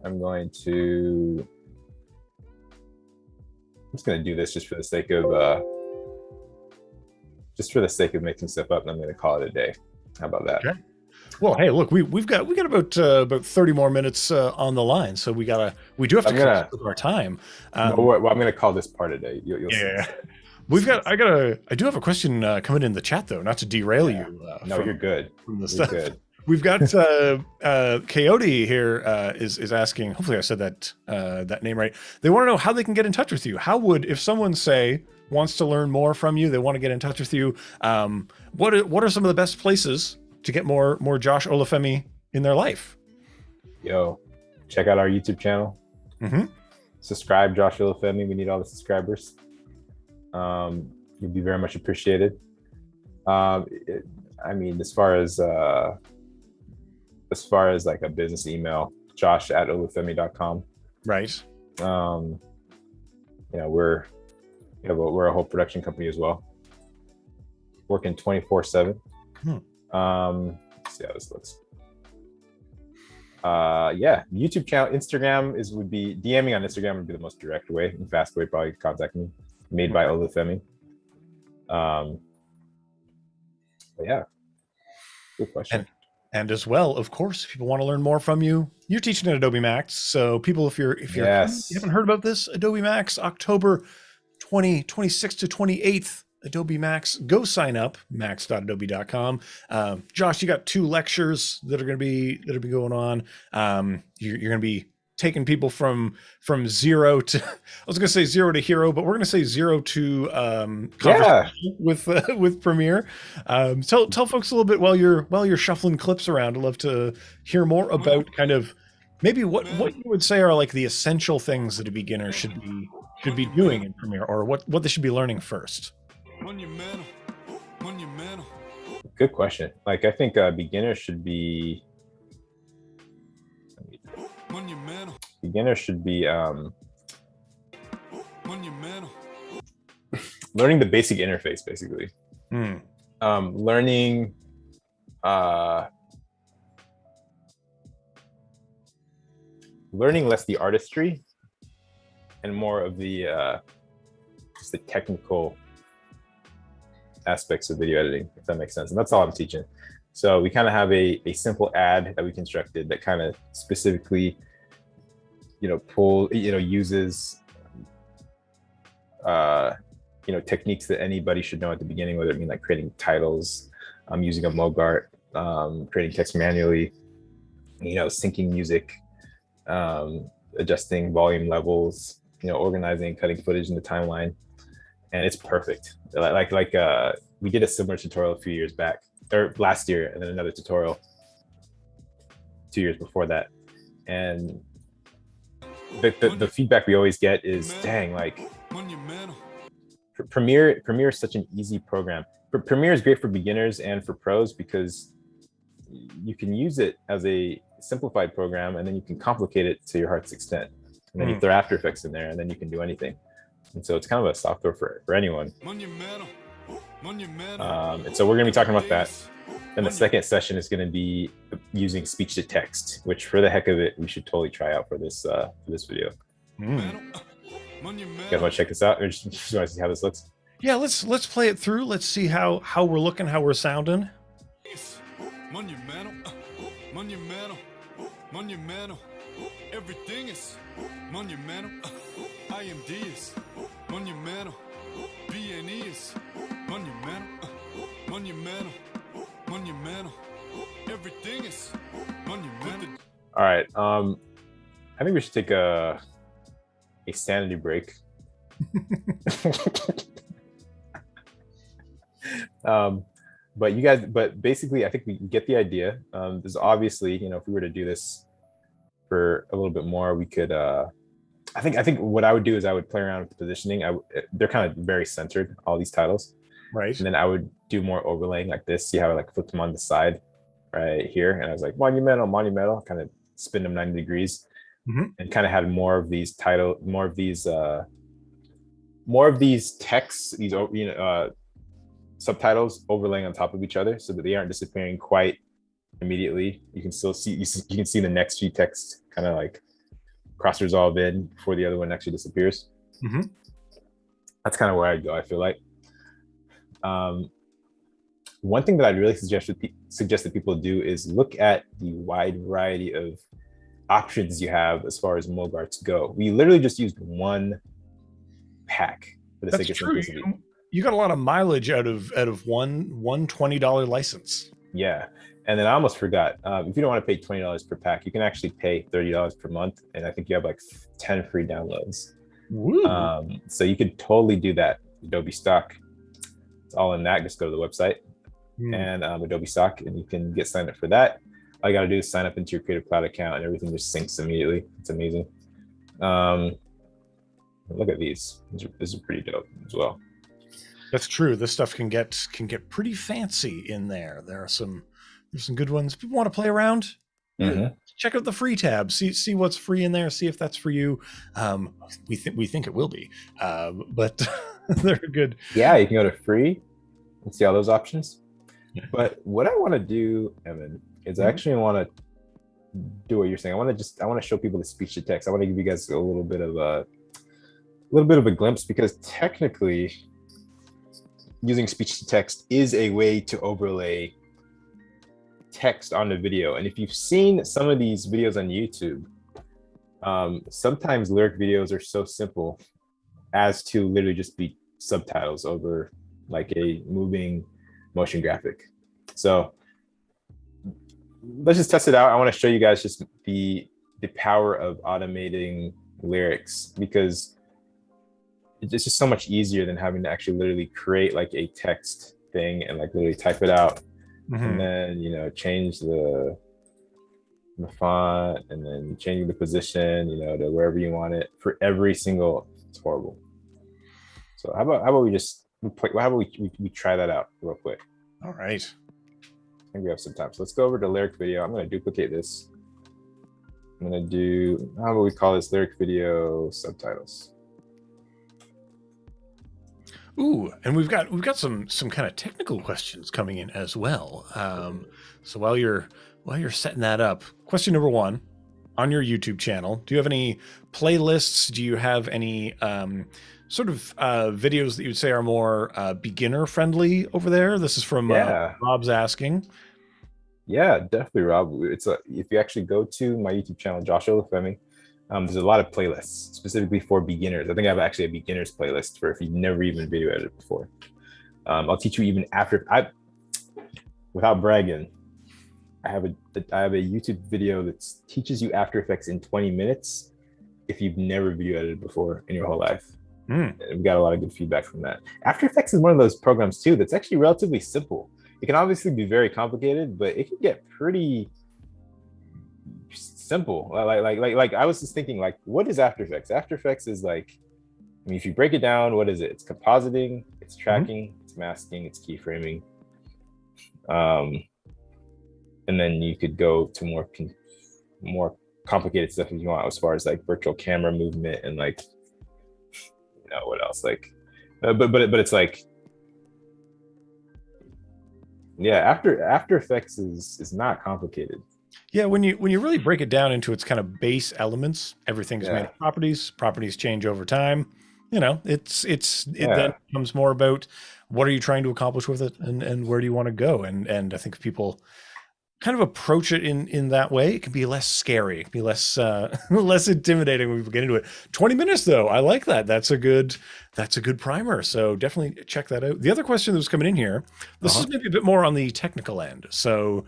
I'm just gonna do this just for the sake of making stuff up, and I'm gonna call it a day. How about that? Okay. Well, hey, look, we've got about 30 more minutes on the line, so we do have to cut our time. Well, I'm gonna call this part a day. You'll yeah. See. I do have a question coming in the chat though, not to derail you. No, you're good. From the you're stuff. Good. We've got Coyote here is asking. Hopefully, I said that name right. They want to know how they can get in touch with you. If someone wants to learn more from you, they want to get in touch with you. What are some of the best places to get more Josh Olufemii in their life? Yo, check out our YouTube channel. Subscribe, Josh Olufemii. We need all the subscribers. You'd be very much appreciated. I mean, as far as like a business email, josh@olufemii.com. Right. We're a whole production company as well, working 24/7. Let's see how this looks. YouTube channel, Instagram would be DMing on Instagram would be the most direct way and fast way probably to contact me. Made by Olufemii. But yeah, good question. And as well, of course, if people want to learn more from you, you're teaching at Adobe Max. So people, if you haven't heard about this, Adobe Max, October 26th to 28th, Adobe Max, go sign up, max.adobe.com. Josh, you got 2 lectures that are going to be going on. You're going to be taken people from zero to, I was going to say zero to hero, but we're going to say zero to conversation with Premiere. Tell folks a little bit while you're shuffling clips around. I'd love to hear more about kind of maybe what you would say are like the essential things that a beginner should be doing in Premiere, or what they should be learning first. Good question. Like, I think beginners should be learning the basic interface, basically. Learning less the artistry and more of the just the technical aspects of video editing, if that makes sense. And that's all I'm teaching. So we kind of have a simple ad that we constructed that kind of specifically, uses techniques that anybody should know at the beginning, whether it mean like creating titles, using a MOGRT, creating text manually, syncing music, adjusting volume levels, organizing, cutting footage in the timeline, and it's perfect. Like we did a similar tutorial a few years back, or last year, and then another tutorial 2 years before that, and the feedback we always get is, dang, like Premiere is such an easy program. Premiere is great for beginners and for pros because you can use it as a simplified program, and then you can complicate it to your heart's extent. And then you throw After Effects in there, and then you can do anything. And so it's kind of a software for anyone. And so we're going to be talking about that. And the second session is going to be using speech to text, which, for the heck of it, we should totally try out for this video. You guys want to check this out, or just want to see how this looks? Yeah, let's play it through. Let's see how we're looking, how we're sounding. Monumental. Everything is monumental. IMD is monumental. BNE is monumental. Monumental. Everything is monumental. All right. I think we should take a sanity break. But basically, I think we get the idea. There's obviously, if we were to do this for a little bit more, we could. I think what I would do is I would play around with the positioning. They're kind of very centered, all these titles, right? And then I would do more overlaying like this. See how I like flipped them on the side, right here, and I was like monumental, kind of spin them 90 degrees, and kind of had more of these texts, these subtitles overlaying on top of each other so that they aren't disappearing quite immediately. You can still see, you can see the next few texts kind of like cross resolve in before the other one actually disappears. That's kind of where I'd go, I feel like. One thing that I'd really suggest that people do is look at the wide variety of options you have as far as MOGRTs go. We literally just used one pack for the sake of simplicity. You got a lot of mileage out of one $20 license. Yeah. And then I almost forgot, if you don't want to pay $20 per pack, you can actually pay $30 per month. And I think you have like 10 free downloads. So you could totally do that. Adobe Stock. It's all in that. Just go to the website and Adobe Stock, and you can get signed up for that. All you got to do is sign up into your Creative Cloud account, and everything just syncs immediately. It's amazing. Look at these. This is pretty dope as well. That's true. This stuff can get pretty fancy in there. There's some good ones. People want to play around. Check out the free tab. See what's free in there. See if that's for you. We think it will be, but they're good. Yeah, you can go to free and see all those options. But what I want to do, Evan, is I actually want to do what you're saying. I want to show people the speech to text. I want to give you guys a little bit of a glimpse, because technically, using speech to text is a way to overlay text on the video. And if you've seen some of these videos on YouTube, sometimes lyric videos are so simple as to literally just be subtitles over like a moving motion graphic. So let's just test it out. I want to show you guys just the the power of automating lyrics, because it's just so much easier than having to actually literally create like a text thing and like literally type it out, and then change the font and then changing the position, to wherever you want it for every single. It's horrible. So how about we try that out real quick? All right. I think we have some time. So let's go over to lyric video. I'm going to duplicate this. I'm going to do, how about we call this lyric video subtitles? Ooh, and we've got some kind of technical questions coming in as well. So while you're setting that up, question number one, on your YouTube channel, do you have any playlists? Do you have any sort of videos that you would say are more beginner friendly over there? This is from Rob's asking. Yeah, definitely, Rob. If you actually go to my YouTube channel, Josh Olufemii, there's a lot of playlists specifically for beginners. I think I have actually a beginners playlist for if you've never even video edited before. I'll teach you even without bragging, I have a YouTube video that teaches you After Effects in 20 minutes if you've never video edited before in your whole life. And we got a lot of good feedback from that. After Effects is one of those programs too that's actually relatively simple. It can obviously be very complicated, but it can get pretty simple. Like I was just thinking, like, what is After Effects? After Effects is like, I mean, if you break it down, what is it? It's compositing, it's tracking, it's masking, it's keyframing. And then you could go to more complicated stuff if you want, as far as like virtual camera movement and like, what else? Like, but it's like, yeah, After Effects is not complicated. Yeah, when you really break it down into its kind of base elements, everything's made of properties. Properties change over time. It then becomes more about what are you trying to accomplish with it, and where do you want to go. And I think if people kind of approach it in that way, it can be less scary, it can be less less intimidating when we get into it. 20 minutes though, I like that. That's a good primer. So definitely check that out. The other question that was coming in here, this is maybe a bit more on the technical end. So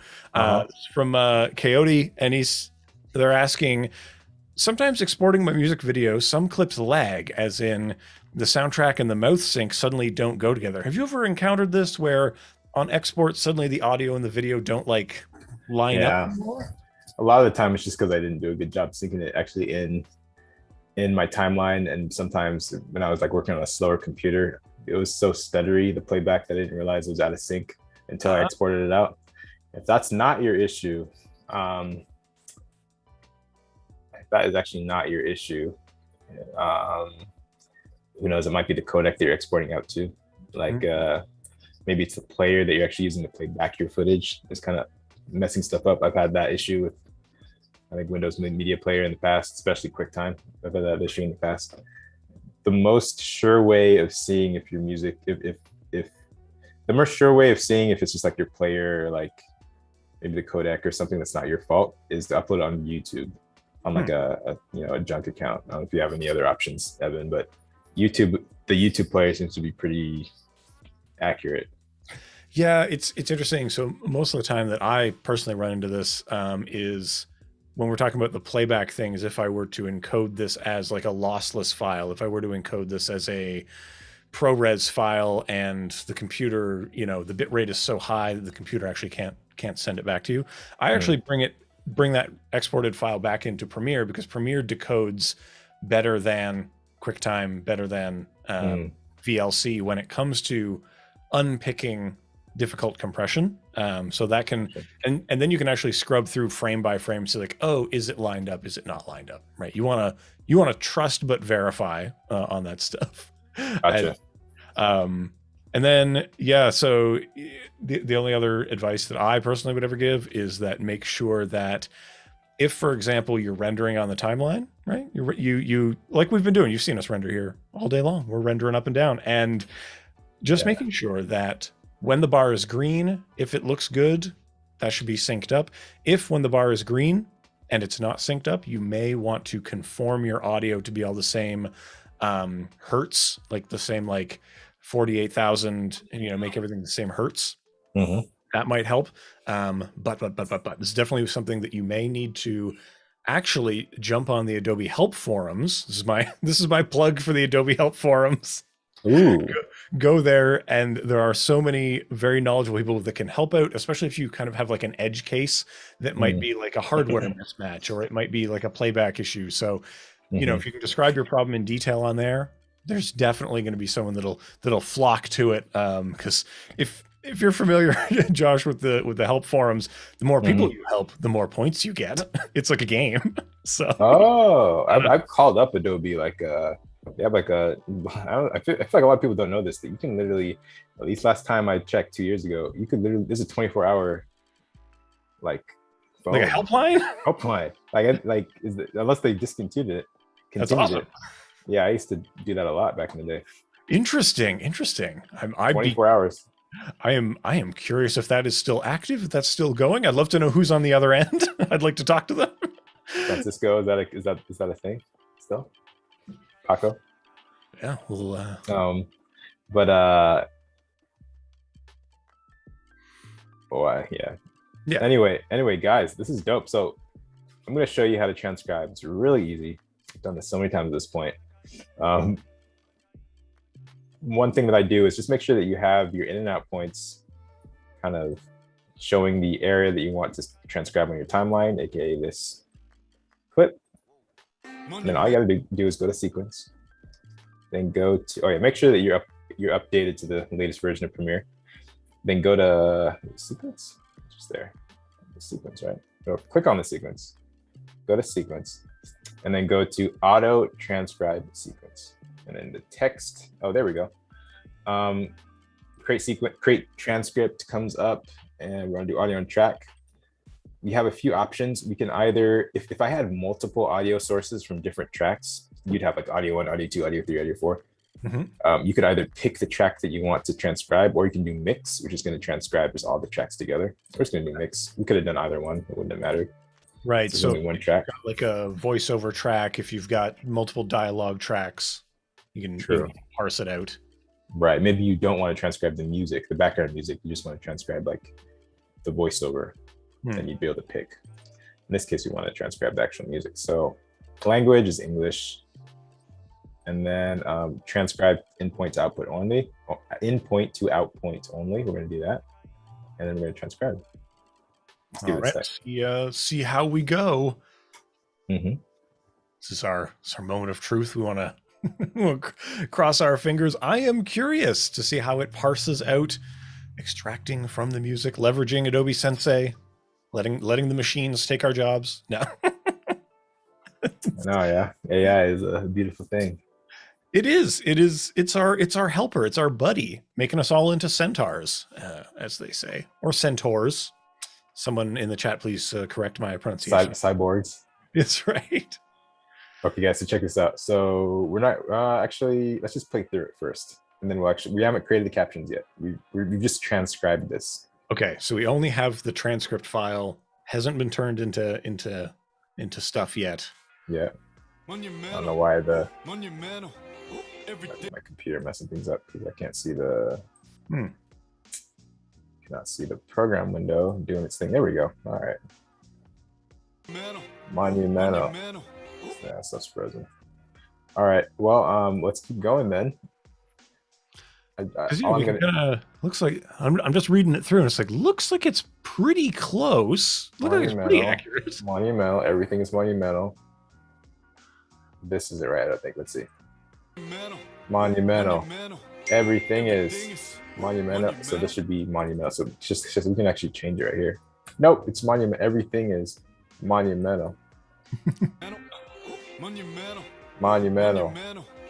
from Coyote, and they're asking, sometimes exporting my music video, some clips lag, as in the soundtrack and the mouth sync suddenly don't go together. Have you ever encountered this where on export suddenly the audio and the video don't like line up anymore? A lot of the time it's just because I didn't do a good job syncing it actually in my timeline. And sometimes when I was like working on a slower computer, it was so stuttery, the playback, that I didn't realize it was out of sync until I exported it out. If that's not your issue, if that is actually not your issue, who knows, it might be the codec that you're exporting out to. Like maybe it's the player that you're actually using to play back your footage. It's kind of messing stuff up. I've had that issue with, I think, Windows Media Player in the past, especially QuickTime. I've had that issue in the past. The most sure way of seeing if your music, if the most sure way of seeing if it's just like your player, or like maybe the codec or something that's not your fault, is to upload it on YouTube on like a junk account. I don't know if you have any other options, Evan, but the YouTube player seems to be pretty accurate. Yeah, it's interesting. So most of the time that I personally run into this is when we're talking about the playback thing, is if I were to encode this as like a lossless file, if I were to encode this as a ProRes file, and the computer, the bit rate is so high that the computer actually can't send it back to you, I actually bring that exported file back into Premiere, because Premiere decodes better than QuickTime, better than VLC when it comes to unpicking difficult compression. So that can, and then you can actually scrub through frame by frame to like, oh, is it lined up? Is it not lined up? Right. You want to trust but verify on that stuff. Gotcha. And then, so the only other advice that I personally would ever give is that make sure that if, for example, you're rendering on the timeline, right? You like we've been doing, you've seen us render here all day long. We're rendering up and down, and just making sure that when the bar is green, if it looks good, that should be synced up. If when the bar is green and it's not synced up, you may want to conform your audio to be all the same hertz, like the same like 48,000, and make everything the same hertz. That might help. But this is definitely something that you may need to actually jump on the Adobe Help forums. This is my plug for the Adobe Help forums. Ooh. Go there, and there are so many very knowledgeable people that can help out, especially if you kind of have like an edge case that might be like a hardware mismatch, or it might be like a playback issue. So, you know, if you can describe your problem in detail on there, there's definitely going to be someone that'll flock to it. Because if you're familiar, Josh, with the help forums, the more people you help, the more points you get. It's like a game. So I've called up Adobe like they have like I feel like a lot of people don't know this, that you can literally, at least last time I checked 2 years ago, you could literally, there's a 24-hour like phone, like a helpline. Unless they discontinued it. That's awesome. Yeah, I used to do that a lot back in the day. Interesting. 24 hours. I am curious if that is still active, if that's still going. I'd love to know who's on the other end. I'd like to talk to them. Francisco, is that a thing still? Paco? Yeah, well, yeah. Anyway, guys, this is dope. So I'm going to show you how to transcribe. It's really easy. I've done this so many times at this point. One thing that I do is just make sure that you have your in and out points kind of showing the area that you want to transcribe on your timeline, aka this clip. And then all you got to do is go to sequence, then go to make sure that you're updated to the latest version of Premiere. Then go to sequence, just there, the sequence, right? So click on the sequence, go to sequence, and then go to auto transcribe sequence. And then the text, there we go. Create transcript comes up, and we're gonna do audio on track. We have a few options. We can either, if I had multiple audio sources from different tracks, you'd have like audio 1, audio 2, audio 3, audio 4. You could either pick the track that you want to transcribe, or you can do mix, which is going to transcribe just all the tracks together. We're just going to do mix. We could have done either one. It wouldn't have mattered. Right. So only one track, like a voiceover track. If you've got multiple dialogue tracks, you can parse it out. Right. Maybe you don't want to transcribe the music, the background music. You just want to transcribe like the voiceover. Then you'd be able to pick. In this case, we want to transcribe the actual music. So language is English. And then transcribe in-point to output only. In-point to outpoint only. We're going to do that. And then we're going to transcribe. Let's give it a sec. See how we go. This is our moment of truth. We want to cross our fingers. I am curious to see how it parses out, extracting from the music, leveraging Adobe Sensei, letting the machines take our jobs. No. No, yeah. AI is a beautiful thing. It is. It's our helper. It's our buddy, making us all into centaurs, as they say, or centaurs. Someone in the chat, please correct my pronunciation. Cyborgs. That's right. Okay, guys, so check this out. So we're not actually. Let's just play through it first, and then we haven't created the captions yet. We've just transcribed this. Okay, so we only have the transcript file. Hasn't been turned into stuff yet. Yeah. I don't know why my computer messing things up because I can't see cannot see the program window doing its thing. There we go. All right. Monumental. Yeah, stuff's frozen. All right. Well, let's keep going then. Looks like I'm just reading it through, and it's like looks like it's pretty close. Looks like it's pretty accurate. Monumental. Everything is monumental. This is it, right? I think. Let's see. Monumental. Everything is monumental. So this should be monumental. So just we can actually change it right here. Nope, it's monument. Everything is monumental. Monumental.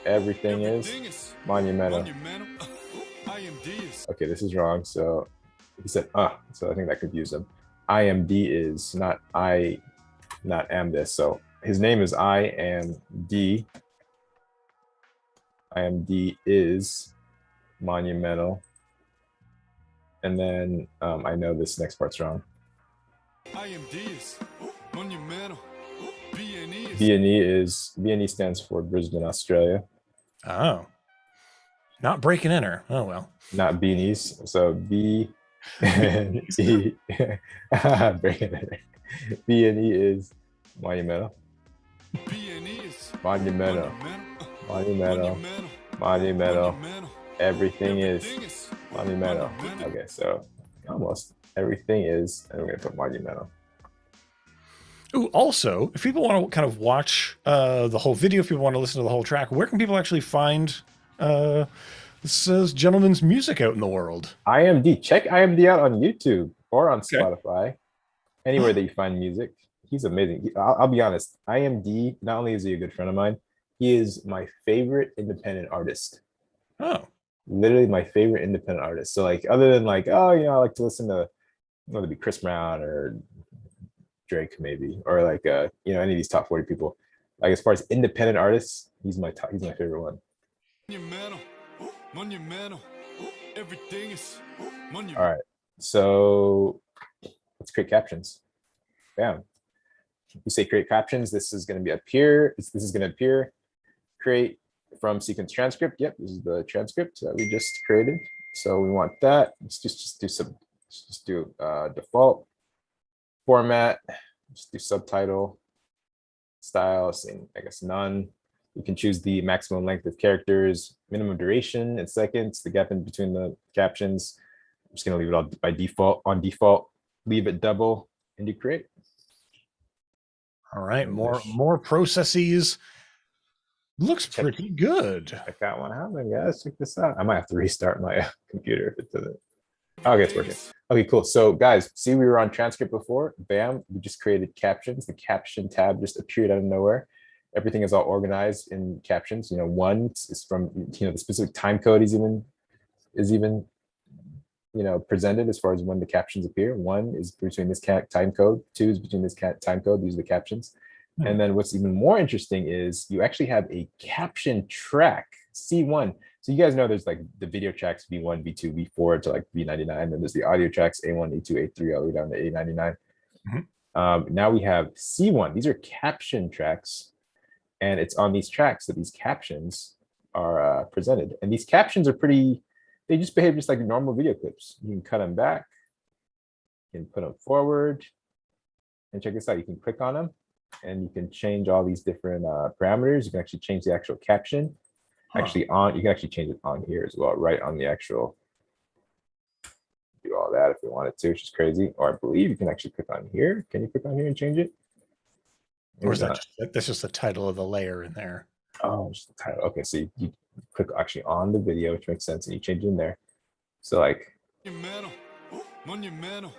Everything is monumental. Okay, this is wrong. So he said, so I think that confused him. IMD is not am this. So his name is IMD. IMD is monumental. And then I know this next part's wrong. IMD is monumental. BNE stands for Brisbane, Australia. Oh. Not break and enter. Oh well. Not beanies. So B and E break and enter. B and E is Monumental. B&E is Monumental. monumental. Monumental. Monumental. Everything is is monumental. Okay, so almost everything is, and we're gonna put monumental. Ooh, also, if people want to kind of watch the whole video, if people want to listen to the whole track, where can people actually find this gentleman's music out in the world? IMD. Check IMD out on YouTube or on Spotify. Anywhere that you find music. He's amazing. I'll be honest. IMD, not only is he a good friend of mine, he is my favorite independent artist. Oh. Literally my favorite independent artist. So like, other than like, oh, you know, I like to listen to, whether it be Chris Brown or Drake maybe, or like you know, any of these top 40 people. Like as far as independent artists, he's my favorite one. monumental. Monumental. Everything is monumental. All right, so let's create captions. Bam. You say create captions. This is going to be up here. This is going to appear. Create from sequence transcript. Yep, this is the transcript that we just created. So we want that. Let's just do default format. Just do subtitle style. Saying I guess none. You can choose the maximum length of characters, minimum duration in seconds, the gap in between the captions. I'm just going to leave it all by default on default. Leave it double and do create. All right, more processes. Looks pretty good. Check that one out, then guys. Check this out. I might have to restart my computer if it doesn't. Okay, it's working. Okay, cool. So guys, see, we were on transcript before. Bam, we just created captions. The caption tab just appeared out of nowhere. Everything is all organized in captions. You know, one is from, you know, the specific time code is even you know, presented as far as when the captions appear. One is between this time code. Two is between this time code. These are the captions. And then what's even more interesting is you actually have a caption track, C1. So you guys know there's like the video tracks V1, V2, V4 to like V99. And then there's the audio tracks A1, A2, A3, all the way down to A99. Now we have C1. These are caption tracks. And it's on these tracks that these captions are presented. And these captions are pretty, they just behave just like normal video clips. You can cut them back, you can put them forward, and check this out. You can click on them and you can change all these different parameters. You can actually change the actual caption. You can actually change it on here as well, right on the actual, do all that if you wanted to, which is crazy. Or I believe you can actually click on here. Can you click on here and change it? Or is that that's just the title of the layer in there? Oh, just the title. Okay, so you click actually on the video, which makes sense, and you change it in there. So like, monumental.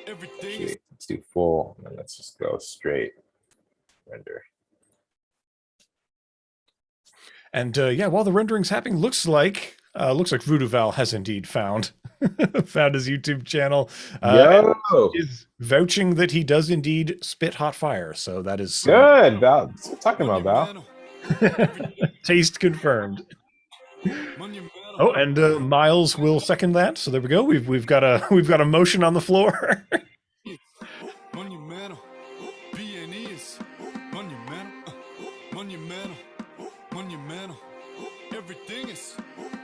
Everything. Actually, let's do full, and then let's just go straight render. And yeah, while the rendering's happening, looks like Voodoo Val has indeed found his YouTube channel. Is vouching that he does indeed spit hot fire. So that is good. Val, what's talking about, Val? Taste confirmed. Oh, and Miles will second that. So there we go. We've got a motion on the floor. Monumental. B&E is monumental. Monumental. Monumental. Everything is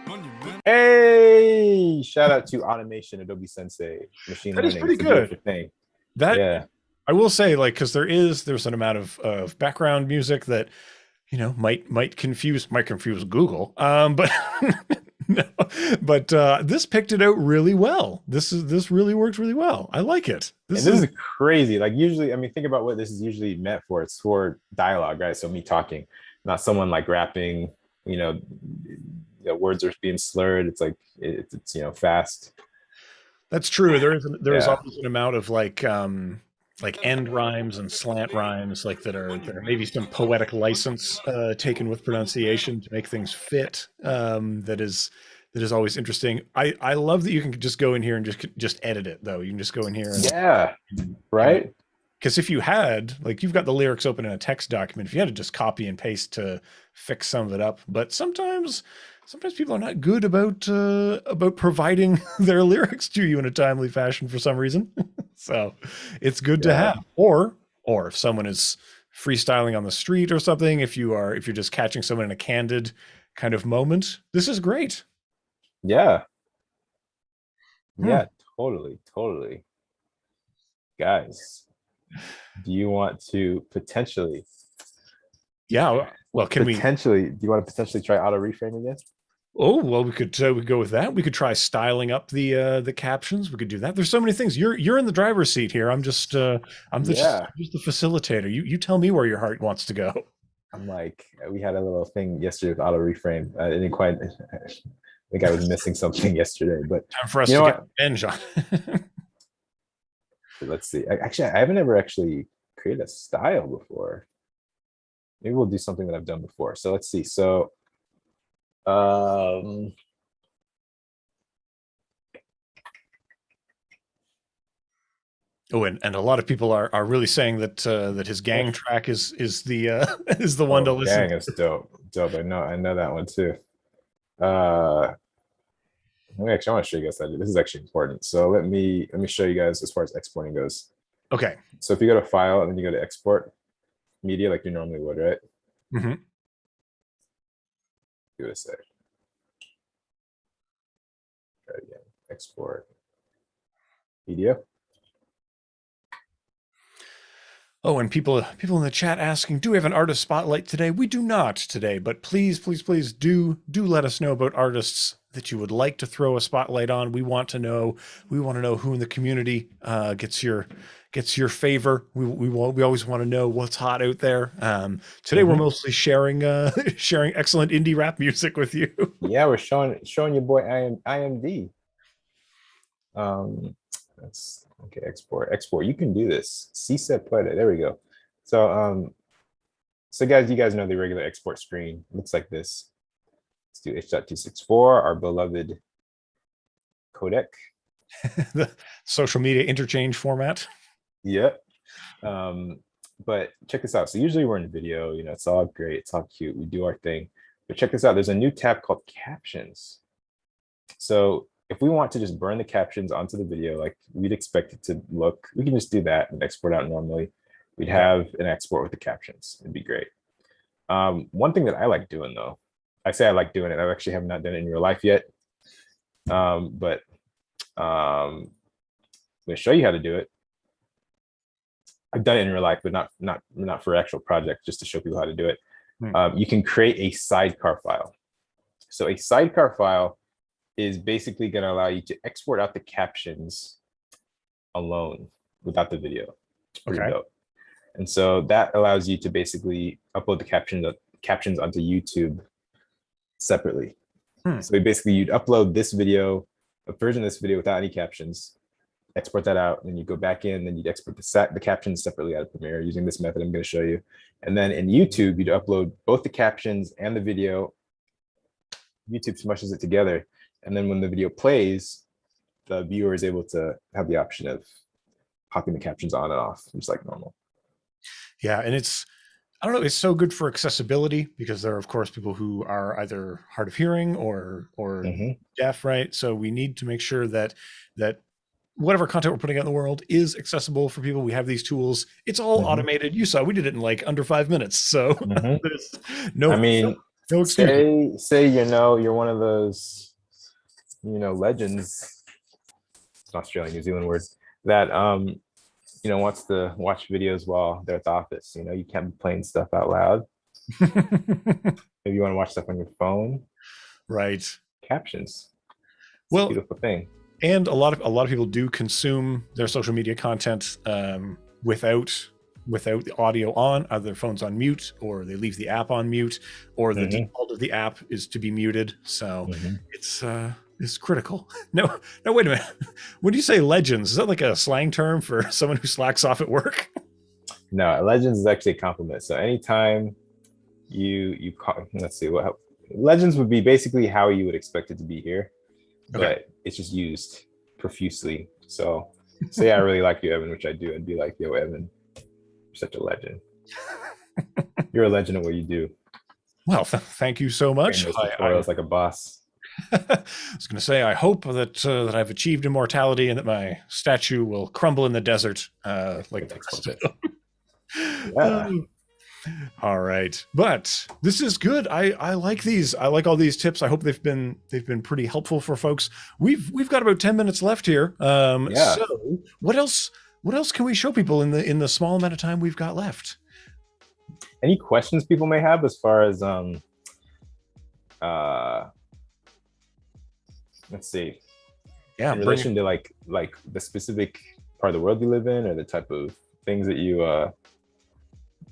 monumental. Hey, shout out to automation, Adobe Sensei, machine learning. That is pretty good. Thing. That, yeah, I will say, like, because there's an amount of background music that, you know, might confuse Google, but no, but this picked it out really well. This really worked really well. I like it. This is crazy. Like usually, I mean, think about what this is usually meant for. It's for dialogue, right? So me talking, not someone like rapping. You know, the words are being slurred. It's like it's you know, fast. That's true. There's always an amount of like end rhymes and slant rhymes, like that are maybe some poetic license taken with pronunciation to make things fit. That is always interesting. I love that you can just go in here and just edit it though. You can just go in here and right. Because if you had, like, you've got the lyrics open in a text document, if you had to just copy and paste to fix some of it up, but sometimes people are not good about providing their lyrics to you in a timely fashion for some reason. So it's good to have. Or if someone is freestyling on the street or something, if you're just catching someone in a candid kind of moment, this is great. Yeah. Yeah, totally. Guys, Do you want to potentially? Yeah. Well, can we? Potentially, do you want to potentially try auto reframe again? Oh, well, we could go with that. We could try styling up the captions. We could do that. There's so many things. You're in the driver's seat here. I'm just just the facilitator. You tell me where your heart wants to go. I'm like, we had a little thing yesterday with auto reframe. I didn't quite. I think I was missing something yesterday, but Time for us you to know get what? revenge on. Let's see. Actually, I haven't ever actually created a style before. Maybe we'll do something that I've done before. So let's see. So, oh, and a lot of people are really saying that that his gang track is the is the one to listen. Gang is dope. Dope. I know that one too. Actually, I want to show you guys that this is actually important. So let me show you guys as far as exporting goes. Okay. So if you go to File and then you go to Export Media, like you normally would, right? Mm-hmm. Give it a sec. Try it again. Export Media. Oh, and people in the chat asking, do we have an artist spotlight today? We do not today, but please do let us know about artists that you would like to throw a spotlight on. We want to know who in the community gets your favor. We always want to know what's hot out there. Today we're mostly sharing excellent indie rap music with you. Yeah, we're showing your boy IMD. That's okay. Export. You can do this. Si se puede. There we go. So so guys, you guys know the regular export screen looks like this. Let's do H.264, our beloved codec. The social media interchange format. Yep. But check this out. So usually we're in video, it's all great, it's all cute, we do our thing. But check this out, there's a new tab called captions. So if we want to just burn the captions onto the video like we'd expect it to look, we can just do that and export out normally. We'd have an export with the captions. It'd be great. One thing that I like doing though, I say I like doing it, I actually have not done it in real life yet. But I'm gonna show you how to do it. I've done it in real life, but not for actual projects, just to show people how to do it. You can create a sidecar file. So a sidecar file is basically going to allow you to export out the captions alone without the video. It's pretty dope. And so that allows you to basically upload the captions onto YouTube separately. So basically you'd upload this video, a version of this video without any captions, export that out, and then you go back in, then you'd export the captions separately out of Premiere using this method I'm going to show you. And then in YouTube, you'd upload both the captions and the video. YouTube smushes it together. And then when the video plays, the viewer is able to have the option of popping the captions on and off, just like normal. Yeah, and I don't know, it's so good for accessibility because there are, of course, people who are either hard of hearing or deaf, right? So we need to make sure that whatever content we're putting out in the world is accessible for people. We have these tools. It's all automated. You saw we did it in like under 5 minutes. So no excuse. Say you're one of those legends. It's an Australian, New Zealand word that wants to watch videos while they're at the office. You can't be playing stuff out loud. Maybe you want to watch stuff on your phone. Right. Captions. It's a beautiful thing. And a lot of people do consume their social media content without the audio on, either their phone's on mute or they leave the app on mute, or the default of the app is to be muted. So it's critical. No, wait a minute. When you say legends, is that like a slang term for someone who slacks off at work? No, legends is actually a compliment. So anytime you call, let's see, what legends would be basically how you would expect it to be here. But it's just used profusely. So say I really like you, Evan, which I do. I'd be like, yo, Evan, you're such a legend. You're a legend at what you do. Well, thank you so much. I was like a boss. I was going to say, I hope that I've achieved immortality and that my statue will crumble in the desert like the rest of it. All right, but this is good. I like these. I like all these tips. I hope they've been pretty helpful for folks. We've got about 10 minutes left here. So what else what else can we show people in the small amount of time we've got left? Any questions people may have as far as let's see, Yeah, in relation to like the specific part of the world you live in, or the type of things that you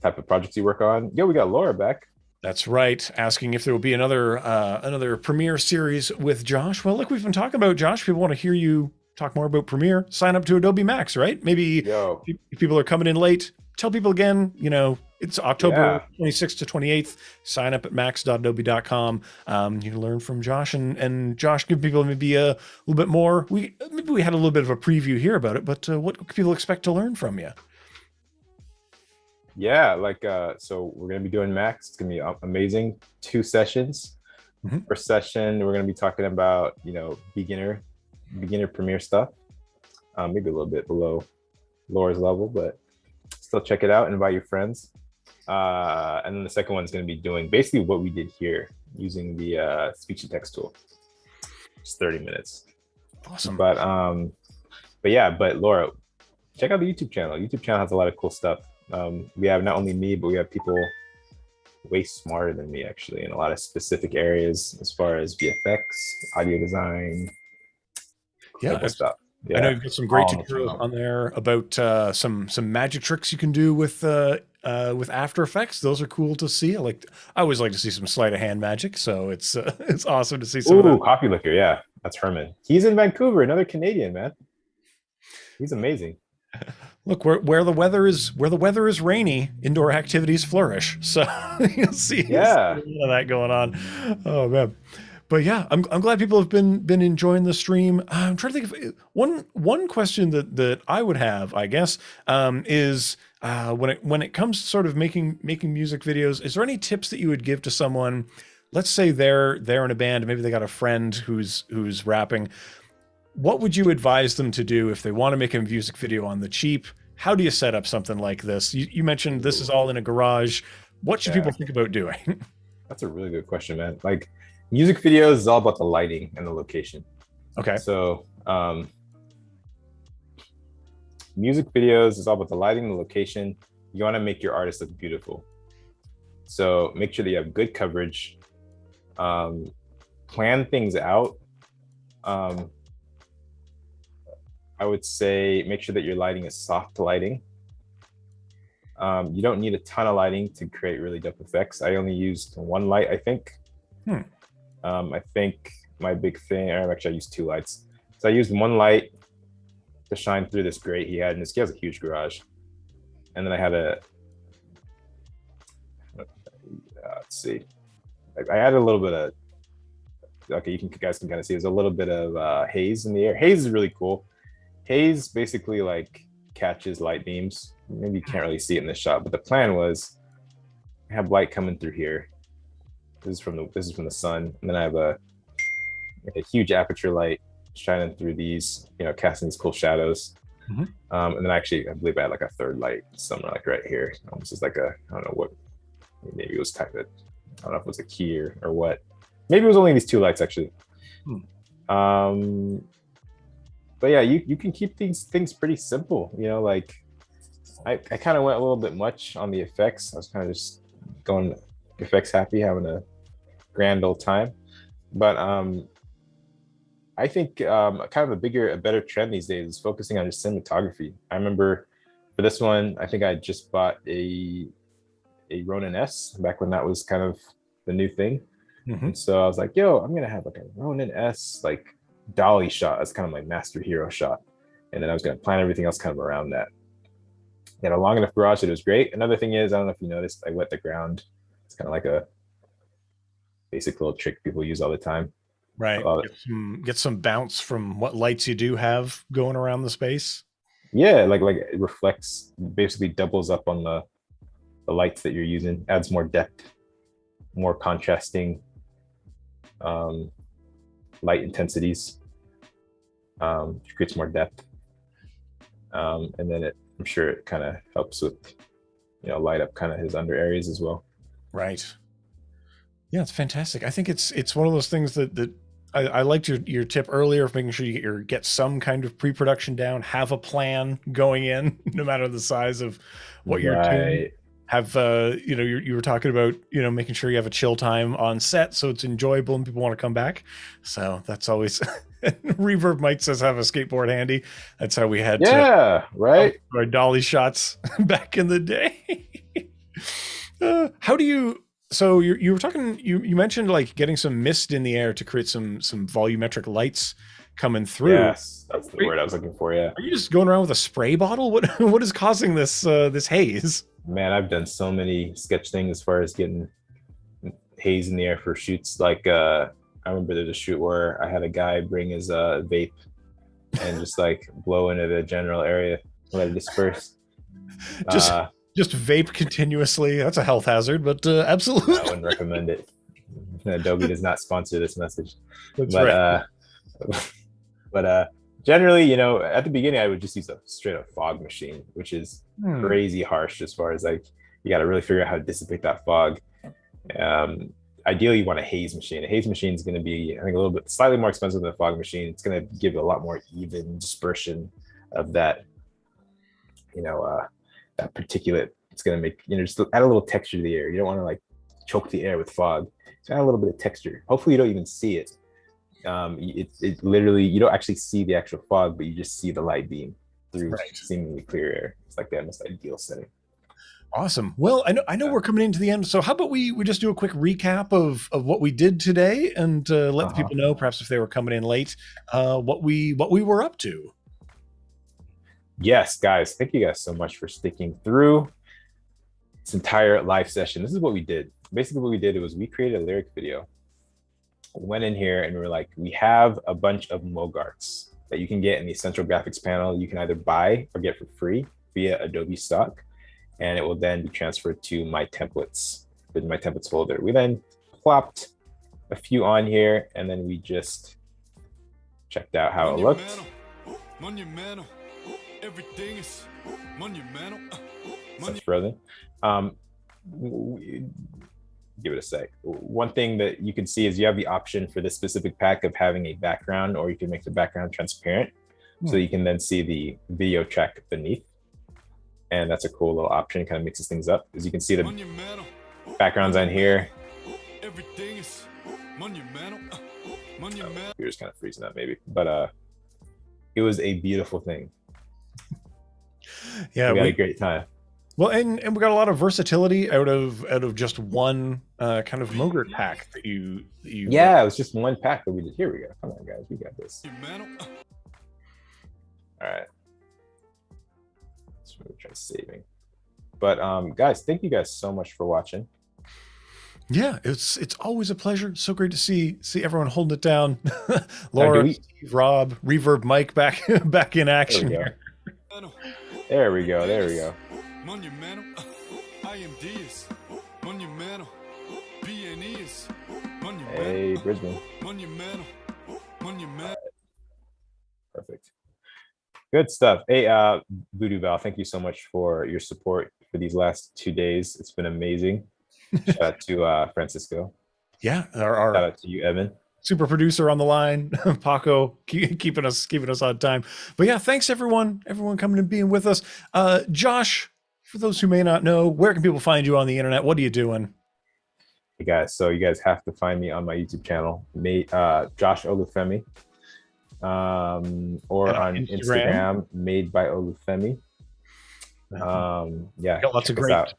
type of projects you work on. Yo, we got Laura back. That's right. Asking if there will be another Premiere series with Josh. Well, like we've been talking about, Josh, people want to hear you talk more about Premiere. Sign up to Adobe Max, right? Maybe if people are coming in late, tell people again, you know, it's October 26th to 28th. Sign up at max.adobe.com. You can learn from Josh, and Josh give people maybe a little bit more. Maybe we had a little bit of a preview here about it, but what can people expect to learn from you? Yeah, like so we're gonna be doing Max. It's gonna be amazing. 2 sessions. First session, we're gonna be talking about, you know, beginner Premiere stuff. Maybe a little bit below Laura's level, but still check it out and invite your friends. And then the second one's gonna be doing basically what we did here using the speech and text tool. It's 30 minutes. Awesome. But Laura, check out the YouTube channel. YouTube channel has a lot of cool stuff. We have not only me, but we have people way smarter than me actually in a lot of specific areas as far as VFX, audio design, stuff. Yeah. I know you've got some great tutorials on there about some magic tricks you can do with After Effects. Those are cool to see. I always like to see some sleight of hand magic, so it's awesome to see some. Ooh, Coffee Licker, yeah, that's Herman. He's in Vancouver, another Canadian man. He's amazing. Look, where the weather is rainy, indoor activities flourish. So you'll see a lot of that going on. Oh man. But yeah, I'm glad people have been enjoying the stream. I'm trying to think of one question that I would have, I guess, is when it comes to sort of making music videos, is there any tips that you would give to someone? Let's say they're in a band, maybe they got a friend who's rapping. What would you advise them to do if they want to make a music video on the cheap? How do you set up something like this? You mentioned this is all in a garage. What should people think about doing? That's a really good question, man. Like, music videos is all about the lighting and the location. Okay. So music videos is all about the lighting, the location. You want to make your artist look beautiful. So make sure that you have good coverage. Plan things out. I would say make sure that your lighting is soft lighting. You don't need a ton of lighting to create really dope effects. I only used one light, I think. I think my big thing, actually I used 2 lights. So I used one light to shine through this grate he had, and he has a huge garage. And then I had let's see. I had a little bit of, okay, you guys can kind of see there's a little bit of haze in the air. Haze is really cool. Haze basically like catches light beams. Maybe you can't really see it in this shot, but the plan was I have light coming through here. This is from the sun, and then I have a huge aperture light shining through these, you know, casting these cool shadows. And then I believe I had like a third light somewhere like right here. This is like I don't know what, maybe it was typed. I don't know if it was a key or what. Maybe it was only these 2 lights actually. But yeah, you can keep these things pretty simple. You know, like I kind of went a little bit much on the effects. I was kind of just going effects happy, having a grand old time. But I think kind of a better trend these days is focusing on just cinematography. I remember for this one, I think I just bought a Ronin S back when that was kind of the new thing. And so I was like, yo, I'm gonna have like a Ronin S like dolly shot as kind of my master hero shot, and then I was going to plan everything else kind of around that. I had a long enough garage that it was great. Another thing is, I don't know if you noticed, I wet the ground. It's kind of like a basic little trick people use all the time. Right. Get some bounce from what lights you do have going around the space. Yeah, like it reflects, basically doubles up on the lights that you're using, adds more depth, more contrasting light intensities, creates more depth, and then I'm sure it kind of helps with, you know, light up kind of his under areas as well. Right. Yeah, it's fantastic. I think it's one of those things that I liked your tip earlier of making sure you get some kind of pre-production down, have a plan going in, no matter the size of what you're doing. Have you were talking about making sure you have a chill time on set so it's enjoyable and people want to come back. So that's always Reverb Mike says have a skateboard handy. That's how we had right our dolly shots back in the day. How do you? So you were talking. You mentioned like getting some mist in the air to create some volumetric lights coming through. Yes, that's the word I was looking for. Yeah. Are you just going around with a spray bottle? What is causing this haze? Man, I've done so many sketch things as far as getting haze in the air for shoots. Like I remember there's a shoot where I had a guy bring his vape and just like blow into the general area, let it disperse. Just vape continuously. That's a health hazard, but absolutely. I wouldn't recommend it. Adobe does not sponsor this message. That's right. But generally, at the beginning, I would just use a straight up fog machine, which is crazy harsh as far as like, you got to really figure out how to dissipate that fog. Ideally, you want a haze machine. A haze machine is going to be, I think, a little bit slightly more expensive than a fog machine. It's going to give a lot more even dispersion of that, that particulate. It's going to make, just add a little texture to the air. You don't want to like choke the air with fog. So add a little bit of texture. Hopefully you don't even see it. It literally, you don't actually see the actual fog, but you just see the light beam through seemingly clear air. It's like the most ideal setting. Awesome. Well, I know we're coming into the end, so how about we just do a quick recap of what we did today and let the people know, perhaps if they were coming in late, what we were up to. Yes, guys, thank you guys so much for sticking through this entire live session. This is what we did. Basically, what we did was we created a lyric video. Went in here and we were like, we have a bunch of MOGRTs that you can get in the Essential Graphics panel. You can either buy or get for free via Adobe Stock, and it will then be transferred to My Templates, with My Templates folder. We then plopped a few on here, and then we just checked out how it looked. Monumental. Everything is monumental. It's frozen. Give it a sec. One thing that you can see is you have the option for this specific pack of having a background, or you can make the background transparent, so you can then see the video track beneath. And that's a cool little option. It kind of mixes things up. As you can see, the backgrounds on here. Everything is monumental. You're just kind of freezing up maybe, but it was a beautiful thing. Yeah, we had a great time. Well, and we got a lot of versatility out of just one kind of MOGRT pack that you. Yeah, it was just one pack that we did. Here we go. Come on, guys, we got this. All right. Let's try saving. But guys, thank you guys so much for watching. Yeah, it's always a pleasure. So great to see everyone holding it down. Laura, Steve, Rob, Reverb Mike back in action here. There we go. There we go. Monumental. IMDs. Monumental. BNEs. Monumental. Hey, Brisbane. Monumental. Monumental. Perfect. Good stuff. Hey, Voodoo Val, thank you so much for your support for these last 2 days. It's been amazing. Shout out to Francisco. Yeah, shout out to you, Evan. Super producer on the line, Paco, keeping us on time. But yeah, thanks everyone coming and being with us. Josh, for those who may not know, where can people find you on the internet? What are you doing? Hey guys, so you guys have to find me on my YouTube channel, Josh Olufemii, or on Instagram, Made by Olufemii. Yeah, got lots of great.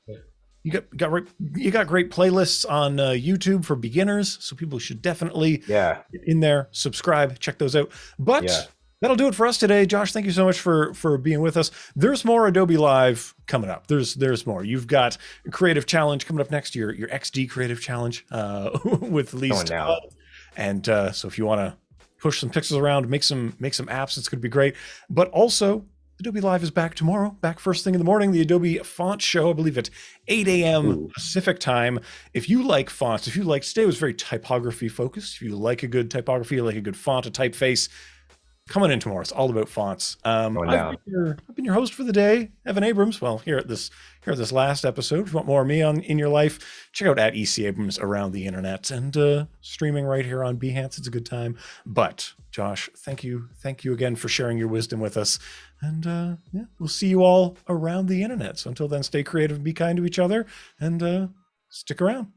You got great playlists on YouTube for beginners, so people should definitely get in there, subscribe, check those out. But that'll do it for us today. Josh, thank you so much for being with us. There's more Adobe Live coming up. There's more. You've got a creative challenge coming up next, your XD creative challenge with Lee Stubb. And so if you want to push some pixels around, make some apps, it's going to be great. But also, Adobe Live is back tomorrow, back first thing in the morning. The Adobe Font Show, I believe at 8 a.m. Pacific time. If you like fonts, today was very typography focused. If you like a good typography, like a good font, a typeface, coming in tomorrow. It's all about fonts. Going down. I've been your host for the day, Evan Abrams. Well, here at this last episode. If you want more of me in your life, check out at EC Abrams around the internet and streaming right here on Behance. It's a good time. But Josh, thank you again for sharing your wisdom with us. And yeah, we'll see you all around the internet. So until then, stay creative and be kind to each other, and stick around.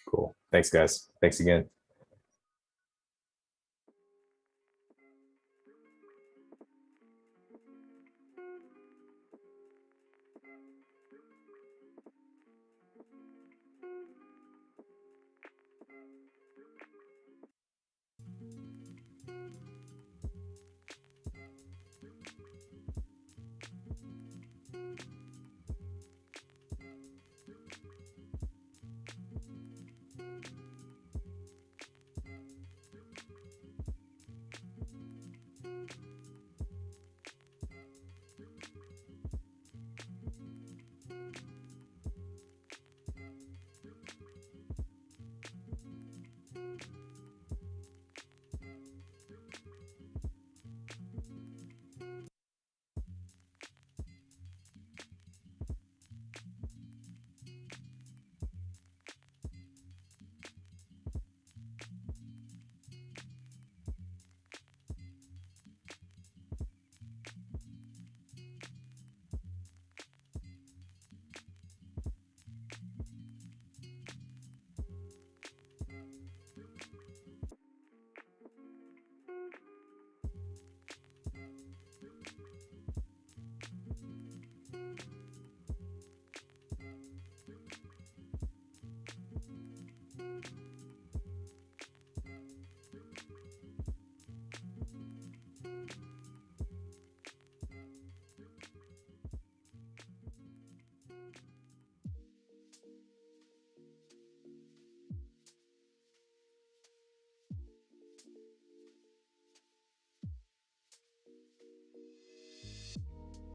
Cool. Thanks, guys. Thanks again.